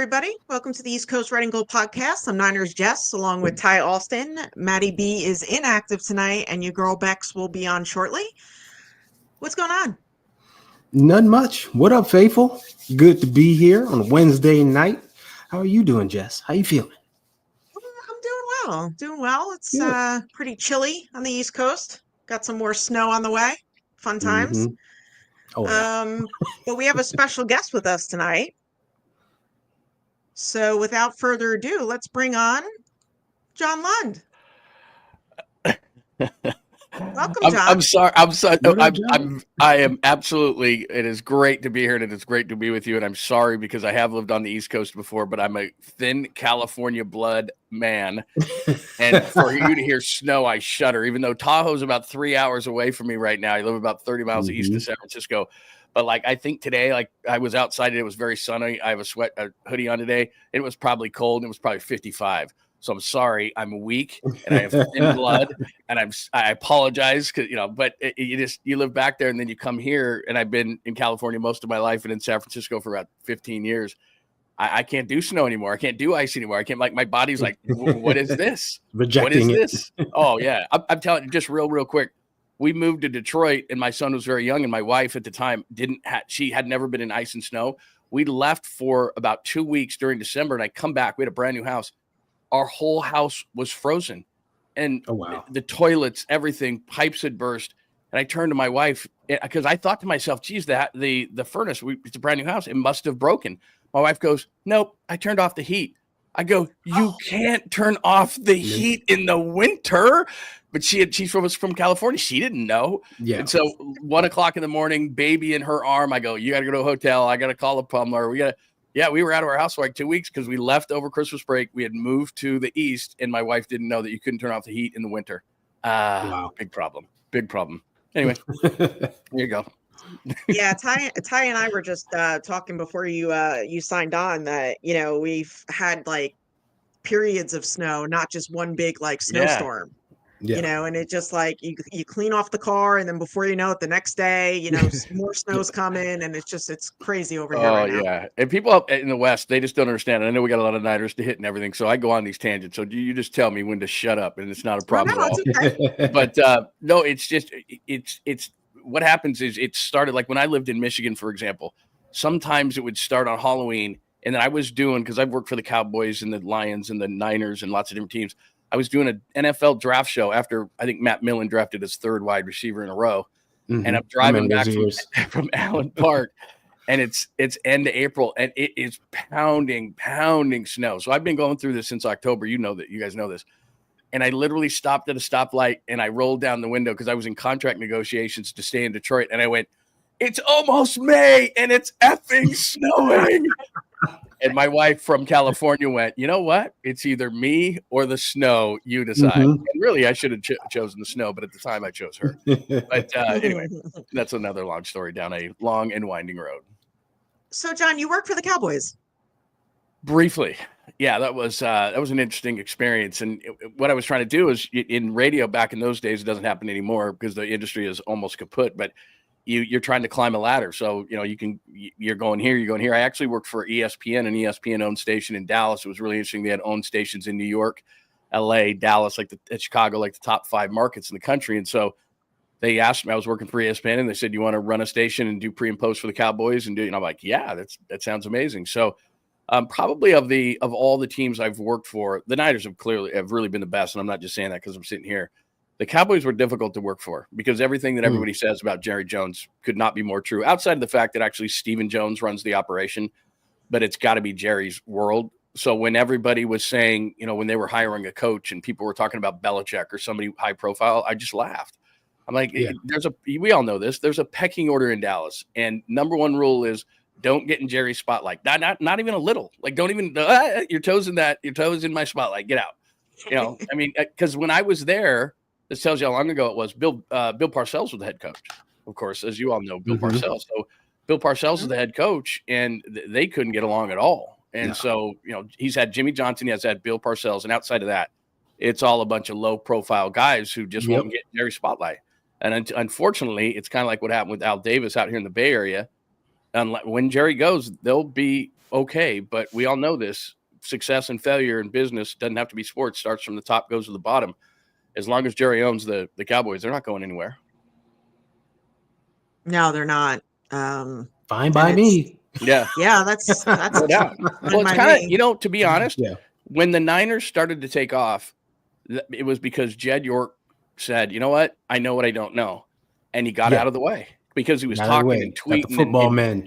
everybody. Welcome to the East Coast Red and Gold podcast. I'm Niners Jess, along with Ty Alston. Maddie B is inactive tonight, and your girl Bex will be on shortly. What's going on? Nothing much. What up, faithful? Good to be here on a Wednesday night. How are you doing, Jess? How you feeling? I'm doing well. Doing well. It's Good. pretty chilly on the East Coast. Got some more snow on the way. Fun times. Oh, yeah. But we have a special guest with us tonight. So without further ado, let's bring on John Lund. Welcome, John. I'm sorry. I'm sorry. What up, John? I am absolutely. It is great to be here, and it is great to be with you. And I'm sorry because I have lived on the East Coast before, but I'm a thin California blood man, and for you to hear snow, I shudder. Even though Tahoe's about 3 hours away from me right now, I live about 30 miles east of San Francisco. But like I think today, like I was outside and it was very sunny. I have a hoodie on today. It was probably cold and it was probably 55. So I'm sorry, I'm weak and I have thin blood, and I apologize because but you live back there and then you come here, and I've been in California most of my life and in San Francisco for about 15 years. I can't do snow anymore. I can't do ice anymore. I can't, like, my body's like, what is this? Rejecting what is this? Oh yeah, I'm telling you, just real quick. We moved to Detroit, and my son was very young, and my wife at the time she had never been in ice and snow. We left for about 2 weeks during December, and I come back. We had a brand new house. Our whole house was frozen, and the toilets, everything, pipes had burst. And I turned to my wife because I thought to myself, geez, the furnace, it's a brand new house. It must have broken. My wife goes, nope, I turned off the heat. I go, you can't turn off the heat in the winter. But she's from California. She didn't know. Yeah. And so 1 o'clock in the morning, baby in her arm, I go, you got to go to a hotel. I got to call a plumber. We were out of our house for like 2 weeks because we left over Christmas break. We had moved to the East, and my wife didn't know that you couldn't turn off the heat in the winter. Wow. Big problem. Anyway, here you go. Yeah, Ty and I were just talking before you signed on that, we've had like periods of snow, not just one big like snowstorm. Yeah. And it just like you clean off the car, and then before you know it, the next day, more snow's coming, and it's crazy over here right now. Oh yeah, and people up in the West, they just don't understand. I know we got a lot of Niners to hit and everything, so I go on these tangents. So you just tell me when to shut up, and it's not a problem at all. Okay. But no, it's just it's what happens is it started like when I lived in Michigan, for example. Sometimes it would start on Halloween, and then I was doing, because I've worked for the Cowboys and the Lions and the Niners and lots of different teams. I was doing an NFL draft show after I think Matt Millen drafted his third wide receiver in a row. Mm-hmm. And I'm driving back from Allen Park, and it's end of April, and it is pounding snow. So I've been going through this since October. You guys know this. And I literally stopped at a stoplight, and I rolled down the window because I was in contract negotiations to stay in Detroit. And I went, it's almost May, and it's effing snowing. And my wife from California went, you know what? It's either me or the snow. You decide. Mm-hmm. And really, I should have chosen the snow, but at the time I chose her. But anyway, that's another long story down a long and winding road. So, John, you work for the Cowboys. Briefly. Yeah, that was an interesting experience. And what I was trying to do is, in radio back in those days, it doesn't happen anymore because the industry is almost kaput, but you're trying to climb a ladder. So, you're going here. I actually worked for ESPN, an ESPN owned station in Dallas. It was really interesting. They had owned stations in New York, LA, Dallas, Chicago, like the top 5 markets in the country. And so they asked me, I was working for ESPN, and they said, you want to run a station and do pre and post for the Cowboys? And I'm like, yeah, that sounds amazing. So probably of all the teams I've worked for, the Niners have really been the best. And I'm not just saying that because I'm sitting here. The Cowboys were difficult to work for because everything that everybody says about Jerry Jones could not be more true, outside of the fact that actually Stephen Jones runs the operation, but it's got to be Jerry's world. So when everybody was saying, when they were hiring a coach and people were talking about Belichick or somebody high profile, I just laughed. I'm like, we all know this. There's a pecking order in Dallas, and number one rule is don't get in Jerry's spotlight. Not even a little. Like, don't even your toes in my spotlight. Get out. I mean, because when I was there. This tells you how long ago it was. Bill Parcells was the head coach, of course, as you all know, Bill Parcells. So Bill Parcells is the head coach, and they couldn't get along at all. And so, he's had Jimmy Johnson, he has had Bill Parcells, and outside of that, it's all a bunch of low-profile guys who just won't get Jerry spotlight. And unfortunately, it's kind of like what happened with Al Davis out here in the Bay Area. When Jerry goes, there'll be okay, but we all know this. Success and failure in business doesn't have to be sports. Starts from the top, goes to the bottom. As long as Jerry owns the Cowboys, they're not going anywhere. No, they're not. Fine by me. Yeah. That's no doubt. Well, it's kind of, to be honest, when the Niners started to take off, it was because Jed York said, you know what? I know what I don't know. And he got out of the way because he was talking and tweeting. The football man.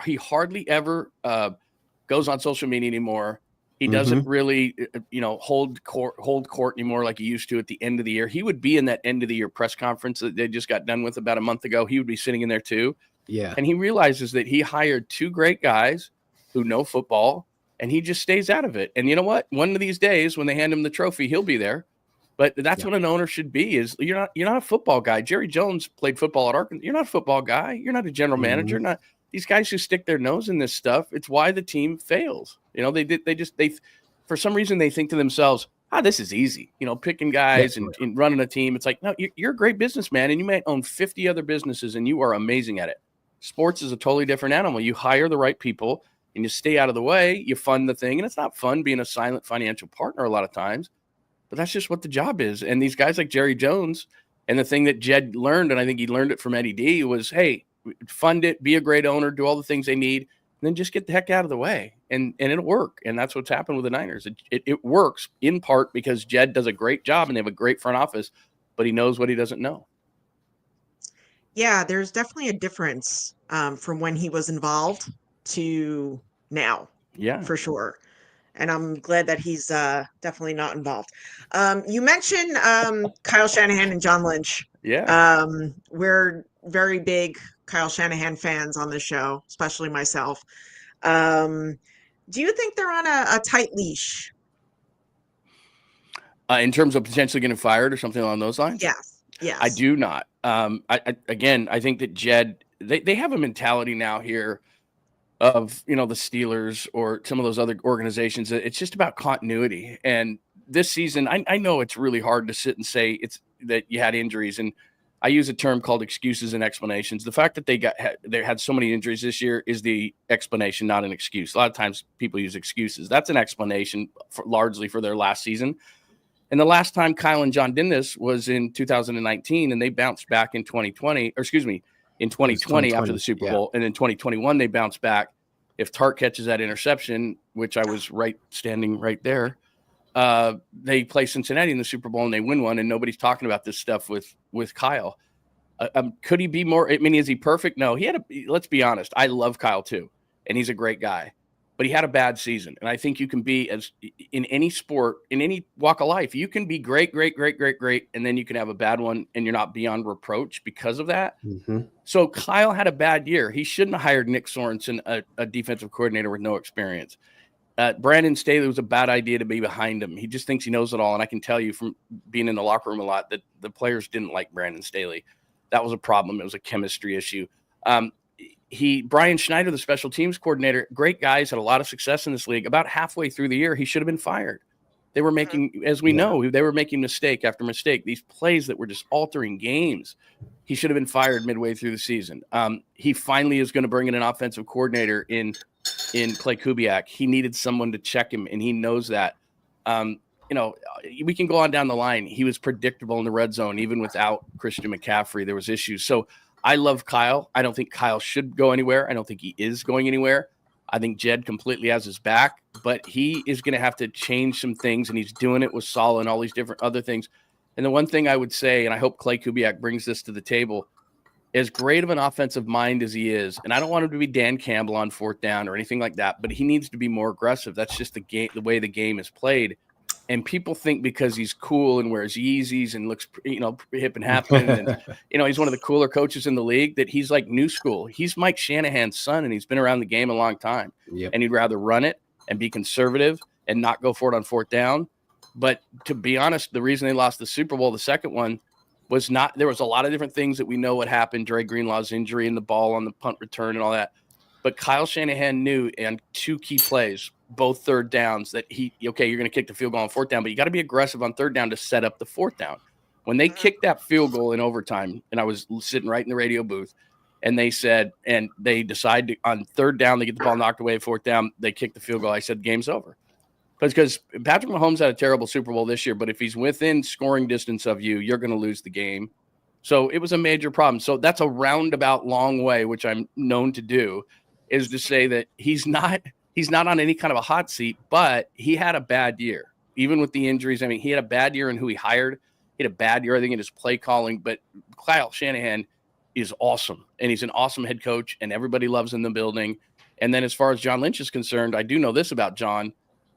He hardly ever goes on social media anymore. He doesn't really, hold court anymore like he used to at the end of the year. He would be in that end of the year press conference that they just got done with about a month ago. He would be sitting in there too. Yeah. And he realizes that he hired two great guys who know football, and he just stays out of it. And you know what? One of these days when they hand him the trophy, he'll be there. But that's what an owner should be. Is you're not a football guy. Jerry Jones played football at Arkansas. You're not a football guy. You're not a general manager. Not these guys who stick their nose in this stuff. It's why the team fails. They for some reason they think to themselves, this is easy. Picking guys and running a team. It's like, no, you're a great businessman, and you might own 50 other businesses, and you are amazing at it. Sports is a totally different animal. You hire the right people, and you stay out of the way. You fund the thing, and it's not fun being a silent financial partner a lot of times. But that's just what the job is. And these guys like Jerry Jones, and the thing that Jed learned, and I think he learned it from Eddie D, was, hey, fund it, be a great owner, do all the things they need, and then just get the heck out of the way. And it'll work. And that's what's happened with the Niners. It works in part because Jed does a great job and they have a great front office, but he knows what he doesn't know. Yeah, there's definitely a difference from when he was involved to now. Yeah, for sure. And I'm glad that he's definitely not involved. You mentioned Kyle Shanahan and John Lynch. Yeah. We're very big Kyle Shanahan fans on this show, especially myself. Do you think they're on a tight leash? In terms of potentially getting fired or something along those lines? Yes. I do not. I think that Jed, they have a mentality now here of, the Steelers or some of those other organizations. It's just about continuity. And this season, I know it's really hard to sit and say it's that you had injuries. And I use a term called excuses and explanations. The fact that they had so many injuries this year is the explanation, not an excuse. A lot of times people use excuses. That's an explanation largely for their last season. And the last time Kyle and John did this was in 2019, and they bounced back in 2020 after the Super Bowl. And in 2021, they bounced back. If Tart catches that interception, which I was standing right there, they play Cincinnati in the Super Bowl and they win one, and nobody's talking about this stuff with Kyle. Could he be more? I mean, is he perfect? No, let's be honest. I love Kyle too, and he's a great guy, but he had a bad season. And I think you can be, as in any sport, in any walk of life, you can be great, and then you can have a bad one and you're not beyond reproach because of that. Mm-hmm. So Kyle had a bad year. He shouldn't have hired Nick Sorensen, a defensive coordinator with no experience. Brandon Staley was a bad idea to be behind him. He just thinks he knows it all. And I can tell you from being in the locker room a lot that the players didn't like Brandon Staley. That was a problem. It was a chemistry issue. Brian Schneider, the special teams coordinator, great guys, had a lot of success in this league. About halfway through the year, he should have been fired. They were making, as we know, they were making mistake after mistake. These plays that were just altering games. He should have been fired midway through the season. He finally is going to bring in an offensive coordinator in Clay Kubiak. He needed someone to check him, and he knows that. We can go on down the line. He was predictable in the red zone, even without Christian McCaffrey. There was issues. So I love Kyle. I don't think Kyle should go anywhere. I don't think he is going anywhere. I think Jed completely has his back, but he is going to have to change some things, and he's doing it with Saleh and all these different other things. And the one thing I would say, and I hope Clay Kubiak brings this to the table, as great of an offensive mind as he is, and I don't want him to be Dan Campbell on fourth down or anything like that, but he needs to be more aggressive. That's just the way the game is played. And people think because he's cool and wears Yeezys and looks, hip and happen, and he's one of the cooler coaches in the league, that he's like new school. He's Mike Shanahan's son, and he's been around the game a long time. Yep. And he'd rather run it and be conservative and not go for it on fourth down. But to be honest, the reason they lost the Super Bowl, the second one, was not. There was a lot of different things that we know what happened. Dre Greenlaw's injury and the ball on the punt return and all that. But Kyle Shanahan knew, and two key plays, both third downs, that you're going to kick the field goal on fourth down, but you got to be aggressive on third down to set up the fourth down. When they kicked that field goal in overtime, and I was sitting right in the radio booth, And they said, and they decide to, on third down, they get the ball knocked away, fourth down, they kick the field goal. I said, game's over. Because Patrick Mahomes had a terrible Super Bowl this year, but if he's within scoring distance of you, you're going to lose the game. So it was a major problem. So that's a roundabout long way, which I'm known to do, is to say that he's not on any kind of a hot seat, but he had a bad year, even with the injuries. I mean, he had a bad year in who he hired. He had a bad year, I think, in his play calling. But Kyle Shanahan is awesome, and he's an awesome head coach, and everybody loves him in the building. And then as far as John Lynch is concerned, I do know this about John.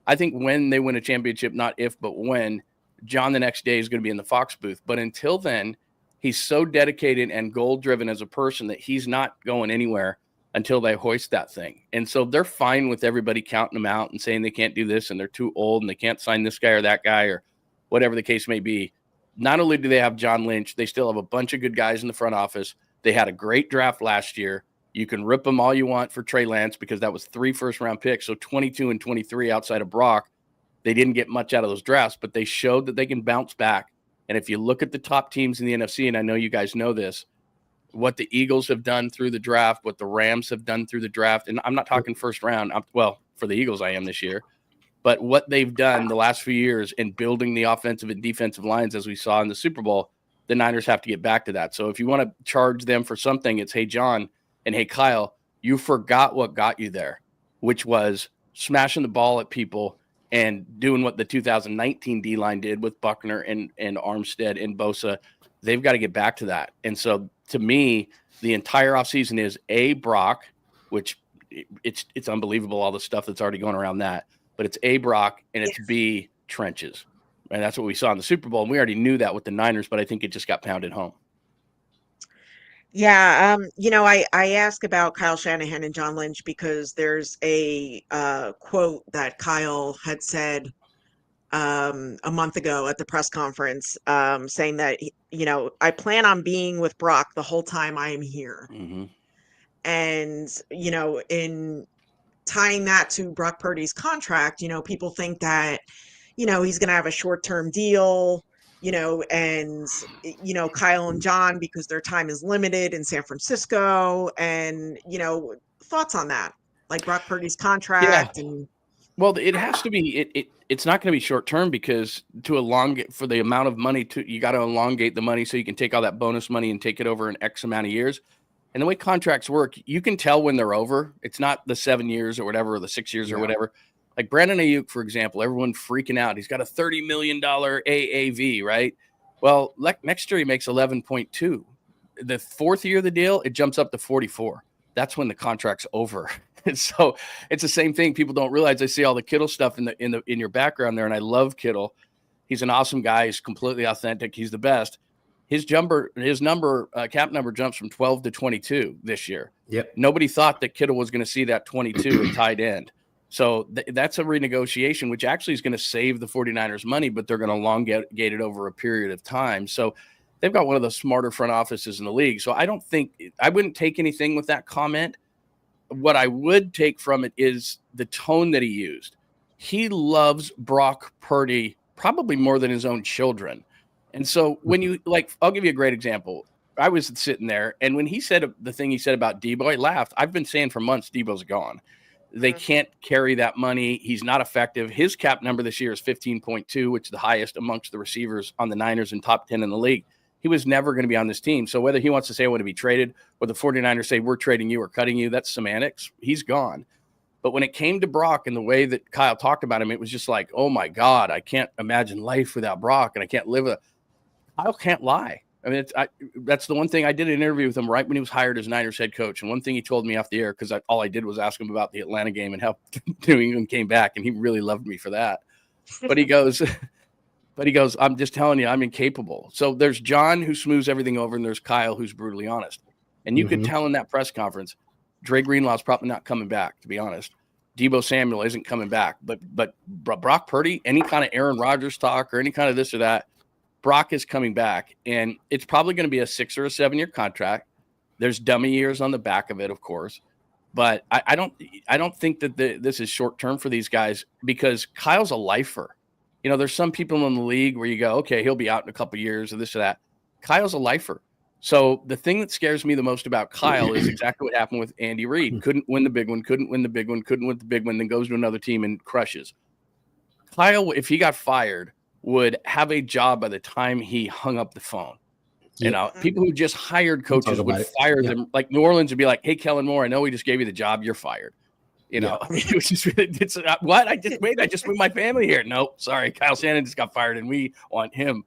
I think when they win a championship, not if, but when, John the next day is going to be in the Fox booth. But until then, he's so dedicated and goal-driven as a person that he's not going anywhere until they hoist that thing. And so they're fine with everybody counting them out and saying they can't do this and they're too old and they can't sign this guy or that guy or whatever the case may be. Not only do they have John Lynch, they still have a bunch of good guys in the front office. They had a great draft last year. You can rip them all you want for Trey Lance because that was 3 first-round picks. So 22 and 23 outside of Brock, they didn't get much out of those drafts, but they showed that they can bounce back. And if you look at the top teams in the NFC, and I know you guys know this, what the Eagles have done through the draft, what the Rams have done through the draft, and I'm not talking first round. Well, for the Eagles I am this year. But what they've done the last few years in building the offensive and defensive lines, as we saw in the Super Bowl, the Niners have to get back to that. So if you want to charge them for something, it's, hey, John, and hey, Kyle, you forgot what got you there, which was smashing the ball at people and doing what the 2019 D-line did with Buckner and Armstead and Bosa. They've got to get back to that. And so to me, the entire offseason is A, Brock, which it's unbelievable, all the stuff that's already going around that. But it's A, Brock, and it's B, trenches. And that's what we saw in the Super Bowl. And we already knew that with the Niners, but I think it just got pounded home. Yeah, I ask about Kyle Shanahan and John Lynch because there's a quote that Kyle had said a month ago at the press conference, saying that, I plan on being with Brock the whole time I am here. Mm-hmm. And, in tying that to Brock Purdy's contract, people think that, he's going to have a short-term deal, and, Kyle and John, because their time is limited in San Francisco, and, thoughts on that, like Brock Purdy's contract. Yeah. Well, it has to be, it's not going to be short-term because to elongate for the amount of money you got to elongate the money so you can take all that bonus money and take it over an X amount of years. And the way contracts work, you can tell when they're over. It's not the 7 years or whatever, or the 6 years or whatever. Like Brandon Ayuk, for example, everyone freaking out. He's got a $30 million AAV, right? Well, next year he makes 11.2. The fourth year of the deal, it jumps up to 44. That's when the contract's over. And so it's the same thing. People don't realize. I see all the Kittle stuff in your background there, and I love Kittle. He's an awesome guy. He's completely authentic. He's the best. His cap number jumps from 12 to 22 this year. Yep. Nobody thought that Kittle was going to see that 22 at tight end. So that's a renegotiation, which actually is going to save the 49ers money, but they're going to elongate it over a period of time. So they've got one of the smarter front offices in the league. So I wouldn't take anything with that comment. What I would take from it is the tone that he used. He loves Brock Purdy probably more than his own children. And so when I'll give you a great example. I was sitting there, and when he said the thing he said about Debo, I laughed. I've been saying for months, Debo's gone. They can't carry that money. He's not effective. His cap number this year is 15.2, which is the highest amongst the receivers on the Niners and top 10 in the league. He was never going to be on this team. So whether he wants to say I want to be traded or the 49ers say we're trading you or cutting you, that's semantics. He's gone. But when it came to Brock and the way that Kyle talked about him, it was just like, oh my God, I can't imagine life without Brock, and I can't live Kyle can't lie. I mean, that's the one thing. I did an interview with him right when he was hired as Niners head coach. And one thing he told me off the air, because all I did was ask him about the Atlanta game and how New England came back. And he really loved me for that. But he goes, I'm just telling you, I'm incapable. So there's John who smooths everything over, and there's Kyle who's brutally honest. And you could tell in that press conference, Dre Greenlaw's probably not coming back, to be honest. Debo Samuel isn't coming back. But Brock Purdy, any kind of Aaron Rodgers talk or any kind of this or that, Brock is coming back, and it's probably going to be a 6 or a 7 year contract. There's dummy years on the back of it, of course, but I don't think that this is short term for these guys because Kyle's a lifer. There's some people in the league where you go, okay, he'll be out in a couple of years or this or that. Kyle's a lifer, So the thing that scares me the most about Kyle is exactly what happened with Andy Reid. Couldn't win the big one, couldn't win the big one, then goes to another team and crushes. Kyle, if he got fired, would have a job by the time he hung up the phone. You know, people who just hired coaches would fire them. Like New Orleans would be like, "Hey, Kellen Moore, I know we just gave you the job. You're fired." You know, it was just it's what I just moved my family here. Nope, sorry, Kyle Shanahan just got fired, and we want him.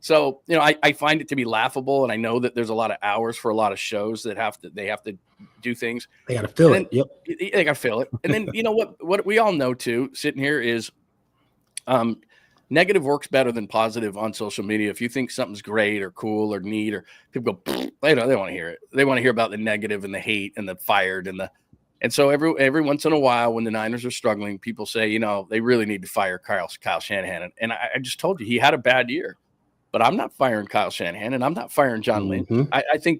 So, you know, I find it to be laughable, and I know that there's a lot of hours for a lot of shows that have to do things. They got to fill it. Yep, they got to fill it. And then you know what we all know too, sitting here is, negative works better than positive on social media. If you think something's great or cool or neat, or people go, they don't want to hear it. They want to hear about the negative and the hate and the fired and so every once in a while when the Niners are struggling, people say, you know, they really need to fire Kyle Shanahan. And I just told you he had a bad year. But I'm not firing Kyle Shanahan, and I'm not firing John Lynch. I think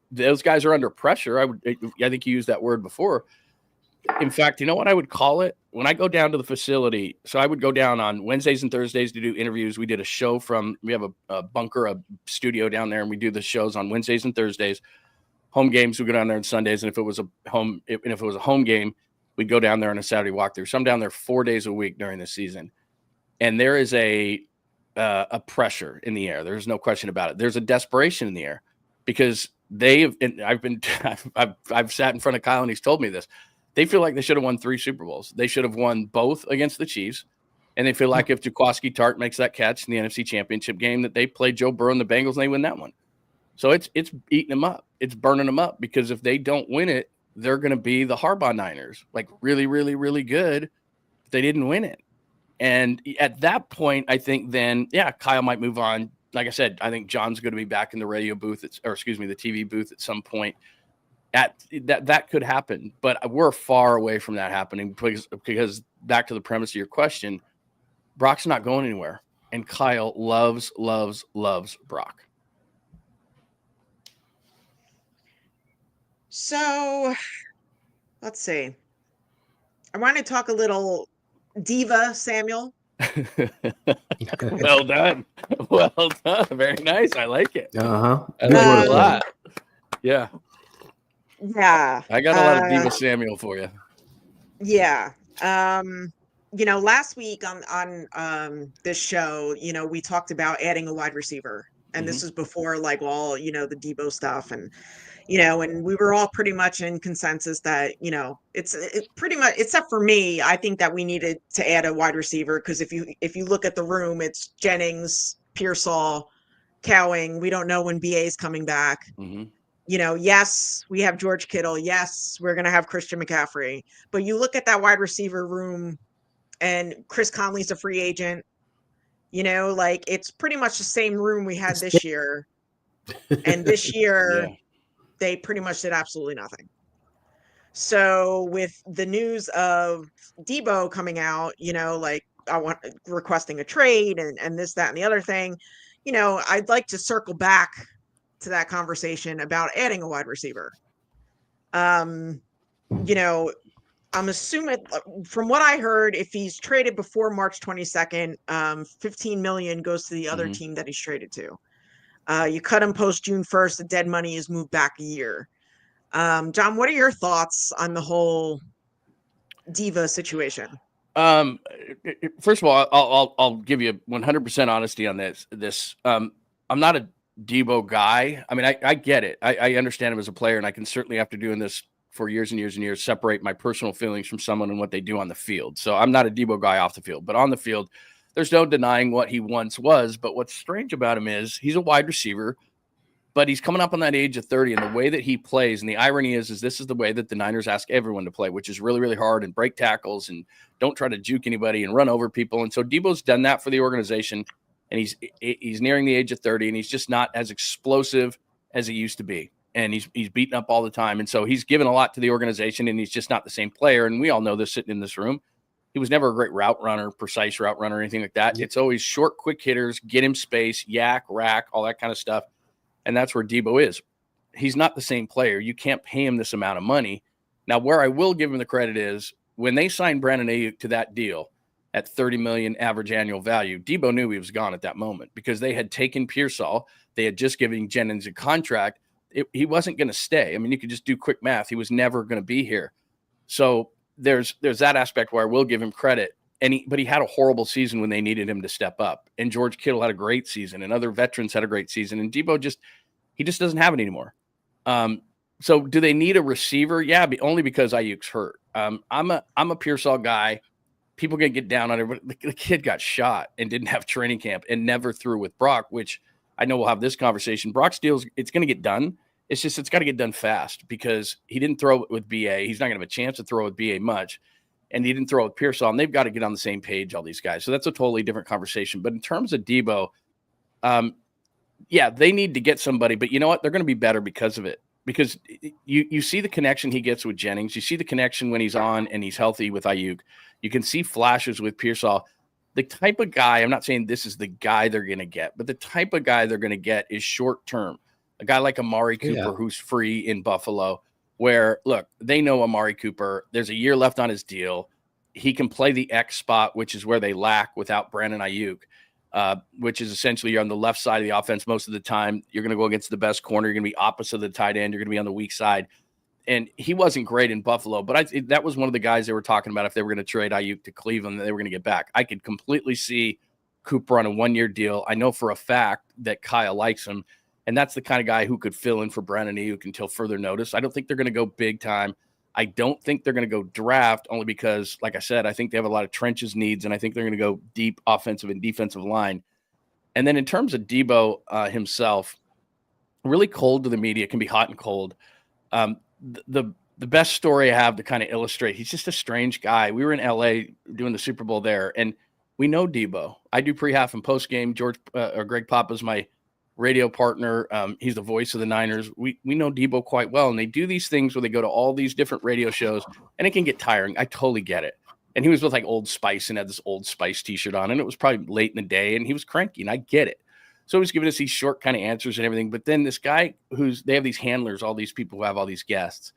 those guys are under pressure. I think you used that word before. In fact, you know what I would call it? When I go down to the facility, so I would go down on Wednesdays and Thursdays to do interviews. We did a show we have a bunker, a studio down there, and we do the shows on Wednesdays and Thursdays. Home games, we go down there on Sundays, and if it was a home game, we'd go down there on a Saturday walkthrough. So I'm down there 4 days a week during the season, and there is a pressure in the air. There's no question about it. There's a desperation in the air because I've sat in front of Kyle and he's told me this. They feel like they should have won 3 Super Bowls. They should have won both against the Chiefs. And they feel like if Jaquiski Tartt makes that catch in the NFC Championship game, that they play Joe Burrow and the Bengals and they win that one. So it's eating them up. It's burning them up because if they don't win it, they're going to be the Harbaugh Niners, like really, really, really good. If they didn't win it. And at that point, I think then, Kyle might move on. Like I said, I think John's going to be back in the radio booth, the TV booth at some point. That could happen, but we're far away from that happening because back to the premise of your question, Brock's not going anywhere, and Kyle loves Brock. So, let's see. I want to talk a little diva, Samuel. Well done. Very nice. I like it. I like it a lot. Yeah. Yeah. I got a lot of diva Samuel for you. Yeah. You know, last week on this show, you know, we talked about adding a wide receiver, and this was before like all, you know, the Debo stuff, and you know, and we were all pretty much in consensus that, you know, it's pretty much, except for me, I think that we needed to add a wide receiver because if you look at the room, it's Jennings, Pearsall, Cowing. We don't know when BA is coming back. You know, yes, we have George Kittle. Yes, we're going to have Christian McCaffrey. But you look at that wide receiver room, and Chris Conley's a free agent. You know, like it's pretty much the same room we had this year. And this year, they pretty much did absolutely nothing. So with the news of Debo coming out, you know, like requesting a trade and this, that, and the other thing, you know, I'd like to circle back to that conversation about adding a wide receiver. You know, I'm assuming from what I heard, if he's traded before March 22nd, $15 million goes to the other team that he's traded to. You cut him post June 1st, the dead money is moved back a year. John, what are your thoughts on the whole diva situation? First of all, I'll give you 100% honesty on this. I'm not a Debo guy. I mean, I get it. I understand him as a player, and I can certainly, after doing this for years and years and years, separate my personal feelings from someone and what they do on the field. So I'm not a Debo guy off the field, but on the field, there's no denying what he once was. But what's strange about him is he's a wide receiver, but he's coming up on that age of 30, and the way that he plays, and the irony is this is the way that the Niners ask everyone to play, which is really, really hard and break tackles and don't try to juke anybody and run over people. And so Debo's done that for the organization, and he's nearing the age of 30, and he's just not as explosive as he used to be. And he's beaten up all the time. And so he's given a lot to the organization, and he's just not the same player. And we all know this sitting in this room. He was never a great route runner, precise route runner, anything like that. It's always short, quick hitters, get him space, yak, rack, all that kind of stuff. And that's where Debo is. He's not the same player. You can't pay him this amount of money. Now, where I will give him the credit is when they signed Brandon Ayuk to that deal, at 30 million average annual value. Debo knew he was gone at that moment because they had taken Pearsall. They had just given Jennings a contract. He wasn't going to stay. I mean, you could just do quick math. He was never going to be here. So there's that aspect where I will give him credit. But he had a horrible season when they needed him to step up. And George Kittle had a great season, and other veterans had a great season. And Debo just doesn't have it anymore. So do they need a receiver? Yeah, only because Ayuk's hurt. I'm a Pearsall guy. People can get down on it, but the kid got shot and didn't have training camp and never threw with Brock, which I know we'll have this conversation. Brock's deal, it's going to get done. It's got to get done fast because he didn't throw it with BA. He's not going to have a chance to throw with BA much. And he didn't throw with Pearsall, and they've got to get on the same page, all these guys. So that's a totally different conversation. But in terms of Debo, yeah, they need to get somebody. But you know what? They're going to be better because of it. Because you see the connection he gets with Jennings. You see the connection when he's on and he's healthy with Ayuk. You can see flashes with Pearsall. The type of guy, I'm not saying this is the guy they're going to get, but the type of guy they're going to get is short term. A guy like Amari Cooper who's free in Buffalo, where, look, they know Amari Cooper. There's a year left on his deal. He can play the X spot, which is where they lack without Brandon Ayuk, which is essentially you're on the left side of the offense most of the time. You're going to go against the best corner. You're going to be opposite of the tight end. You're going to be on the weak side. And he wasn't great in Buffalo, but that was one of the guys they were talking about if they were going to trade Ayuk to Cleveland, that they were going to get back. I could completely see Cooper on a one-year deal. I know for a fact that Kyle likes him, and that's the kind of guy who could fill in for Brandon Ayuk until further notice. I don't think they're going to go big time. I don't think they're going to go draft only because, like I said, I think they have a lot of trenches needs, and I think they're going to go deep offensive and defensive line. And then in terms of Debo himself, really cold to the media, can be hot and cold. The best story I have to kind of illustrate, he's just a strange guy. We were in LA doing the Super Bowl there, and we know Debo. I do pre-half and post-game. Greg Papa's my radio partner. He's the voice of the Niners. We know Debo quite well, and they do these things where they go to all these different radio shows, and it can get tiring. I totally get it. And he was with like Old Spice and had this Old Spice t-shirt on, and it was probably late in the day, and he was cranky, and I get it. So he's giving us these short kind of answers and everything. But then this guy they have these handlers, all these people who have all these guests.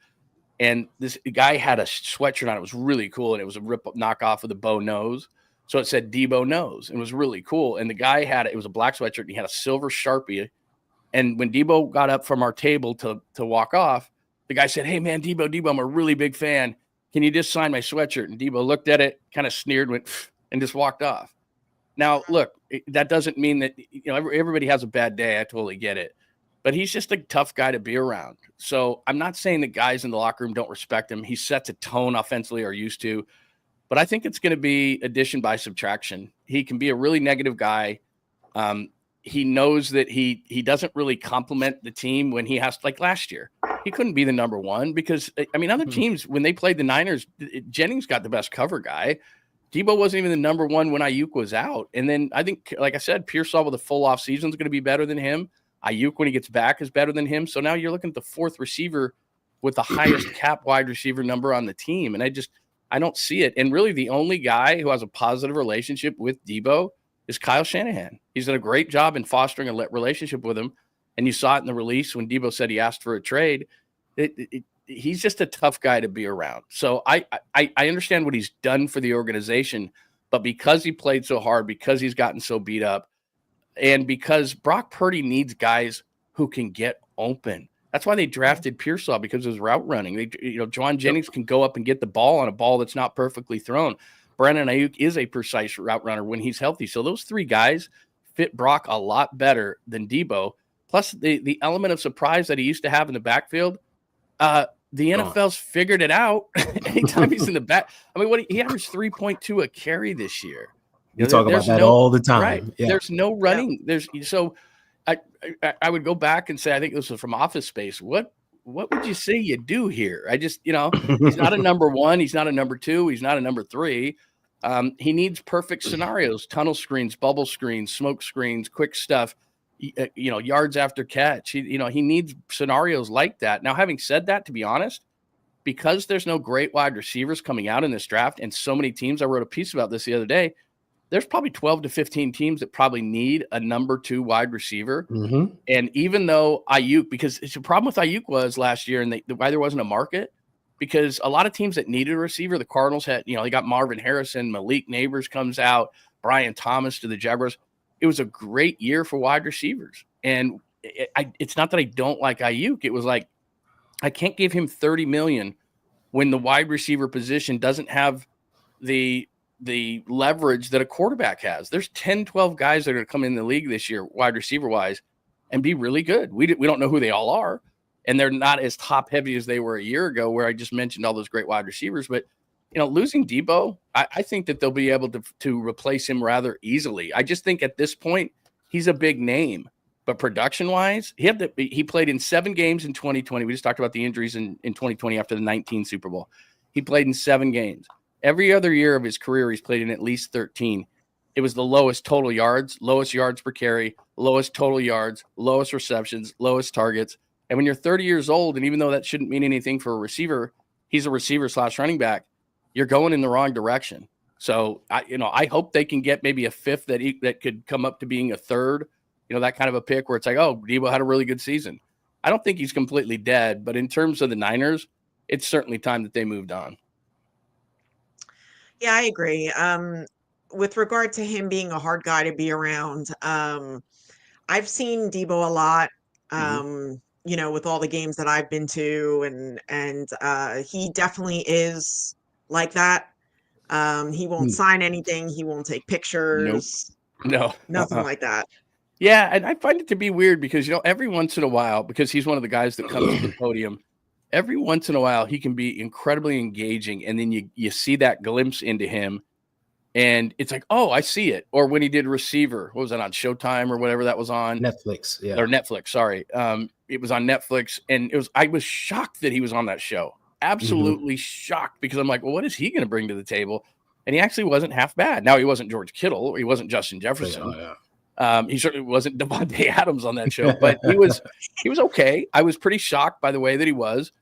And this guy had a sweatshirt on. It was really cool. And it was a knockoff of the Bo Nose. So it said Debo Nose. It was really cool. And the guy it was a black sweatshirt, and he had a silver Sharpie. And when Debo got up from our table to walk off, the guy said, "Hey man, Debo, I'm a really big fan. Can you just sign my sweatshirt?" And Debo looked at it, kind of sneered, went, and just walked off. Now, look, that doesn't mean that, everybody has a bad day. I totally get it. But he's just a tough guy to be around. So I'm not saying that guys in the locker room don't respect him. He sets a tone offensively, or used to. But I think it's going to be addition by subtraction. He can be a really negative guy. He knows that he doesn't really compliment the team when he has, like last year. He couldn't be the number one because, other teams, when they played the Niners, Jennings got the best cover guy. Debo wasn't even the number one when Ayuk was out. And then I think, like I said, Pearsall with a full off season is going to be better than him. Ayuk, when he gets back, is better than him. So now you're looking at the fourth receiver with the highest cap wide receiver number on the team. And I don't see it. And really the only guy who has a positive relationship with Debo is Kyle Shanahan. He's done a great job in fostering a relationship with him. And you saw it in the release when Debo said he asked for a trade. He's just a tough guy to be around. So I understand what he's done for the organization, but because he played so hard, because he's gotten so beat up, and because Brock Purdy needs guys who can get open. That's why they drafted Pearsall, because of his route running. John Jennings can go up and get the ball on a ball that's not perfectly thrown. Brandon Ayuk is a precise route runner when he's healthy. So those three guys fit Brock a lot better than Debo. Plus the element of surprise that he used to have in the backfield. The NFL's figured it out. Anytime he's in the back, he averaged 3.2 a carry this year. You talk about that all the time. Right. Yeah. There's no running. I would go back and say, I think this was from Office Space. What would you say you do here? He's not a number one. He's not a number two. He's not a number three. He needs perfect scenarios, tunnel screens, bubble screens, smoke screens, quick stuff. Yards after catch. He needs scenarios like that. Now, having said that, to be honest, because there's no great wide receivers coming out in this draft, and so many teams, I wrote a piece about this the other day, there's probably 12 to 15 teams that probably need a number two wide receiver. Mm-hmm. And even though Ayuk, because the problem with Ayuk was last year, and why there wasn't a market, because a lot of teams that needed a receiver, the Cardinals had, they got Marvin Harrison, Malik Neighbors comes out, Brian Thomas to the Jaguars. It was a great year for wide receivers. And it's not that I don't like Ayuk. It was like, I can't give him $30 million when the wide receiver position doesn't have the leverage that a quarterback has. There's 10, 12 guys that are going to come in the league this year, wide receiver wise, and be really good. We don't know who they all are, and they're not as top heavy as they were a year ago, where I just mentioned all those great wide receivers. But losing Debo, I think that they'll be able to replace him rather easily. I just think at this point he's a big name, but production wise, he played in 7 games in 2020. We just talked about the injuries in 2020 after the 19 Super Bowl. He played in 7 games. Every other year of his career, he's played in at least 13. It was the lowest total yards, lowest yards per carry, lowest total yards, lowest receptions, lowest targets. And when you're 30 years old, and even though that shouldn't mean anything for a receiver, he's a receiver / running back, you're going in the wrong direction. So I hope they can get maybe a 5th that could come up to being a 3rd, that kind of a pick where it's like, oh, Debo had a really good season. I don't think he's completely dead, but in terms of the Niners, it's certainly time that they moved on. Yeah, I agree. With regard to him being a hard guy to be around, I've seen Debo a lot, with all the games that I've been to, and he definitely is like that. He won't sign anything. He won't take pictures. Nope. No, nothing like that. Yeah, and I find it to be weird because, every once in a while, because he's one of the guys that comes to the podium, every once in a while he can be incredibly engaging, and then you see that glimpse into him, and it's like, oh, I see it. Or when he did Receiver, what was that on Showtime or whatever that was on? Netflix, yeah. Or Netflix, sorry. It was on Netflix, and I was shocked that he was on that show. Absolutely shocked, because I'm like, well, what is he going to bring to the table? And he actually wasn't half bad. Now, he wasn't George Kittle. He wasn't Justin Jefferson. He certainly wasn't Devontae Adams on that show, but he was okay. I was pretty shocked by the way that he was,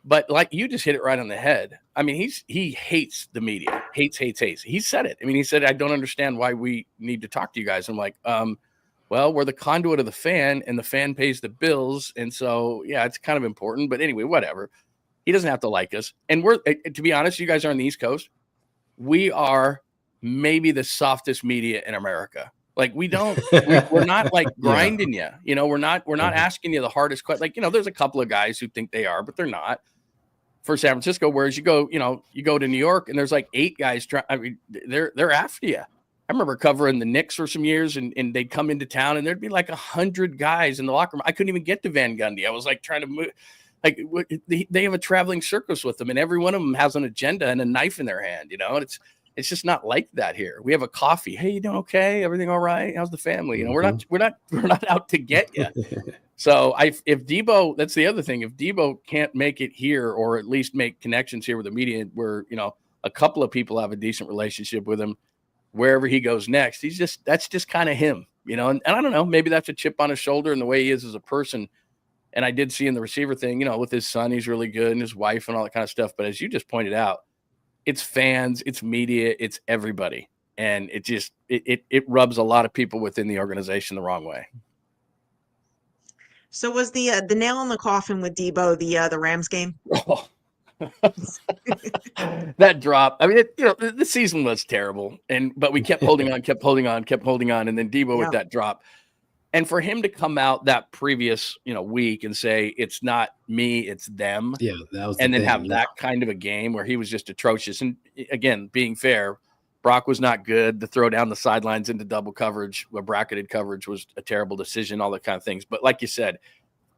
but like you just hit it right on the head. I mean, he hates the media, hates. He said it. I mean, he said, I don't understand why we need to talk to you guys. I'm like, well, we're the conduit of the fan, and the fan pays the bills. And so, yeah, it's kind of important, but anyway, whatever. He doesn't have to like us. And to be honest, you guys are on the East Coast. We are maybe the softest media in America. Like we're not like grinding you, we're not asking you the hardest question. Like, there's a couple of guys who think they are, but they're not. For San Francisco, whereas you go to New York and there's like 8 guys they're after you. I remember covering the Knicks for some years, and they'd come into town and there'd be like 100 guys in the locker room. I couldn't even get to Van Gundy. I was like trying to move. Like they have a traveling circus with them, and every one of them has an agenda and a knife in their hand, and it's just not like that here. We have a coffee. Hey, you doing okay? Everything all right? How's the family? We're not out to get you. So if Debo, that's the other thing. If Debo can't make it here, or at least make connections here with the media, where a couple of people have a decent relationship with him, wherever he goes next, that's just kind of him, And I don't know, maybe that's a chip on his shoulder and the way he is as a person. And I did see in the receiver thing, with his son, he's really good, and his wife and all that kind of stuff. But as you just pointed out, it's fans, it's media, it's everybody. And it just, it rubs a lot of people within the organization the wrong way. So was the nail in the coffin with Debo the Rams game? Oh. That drop. I mean, the season was terrible, but we kept holding on, and then Debo with that drop. And for him to come out that previous, week and say, it's not me, it's them. Yeah, that was and then have that kind of a game where he was just atrocious. And again, being fair, Brock was not good. The throw down the sidelines into double coverage, bracketed coverage, was a terrible decision, all that kind of things. But like you said,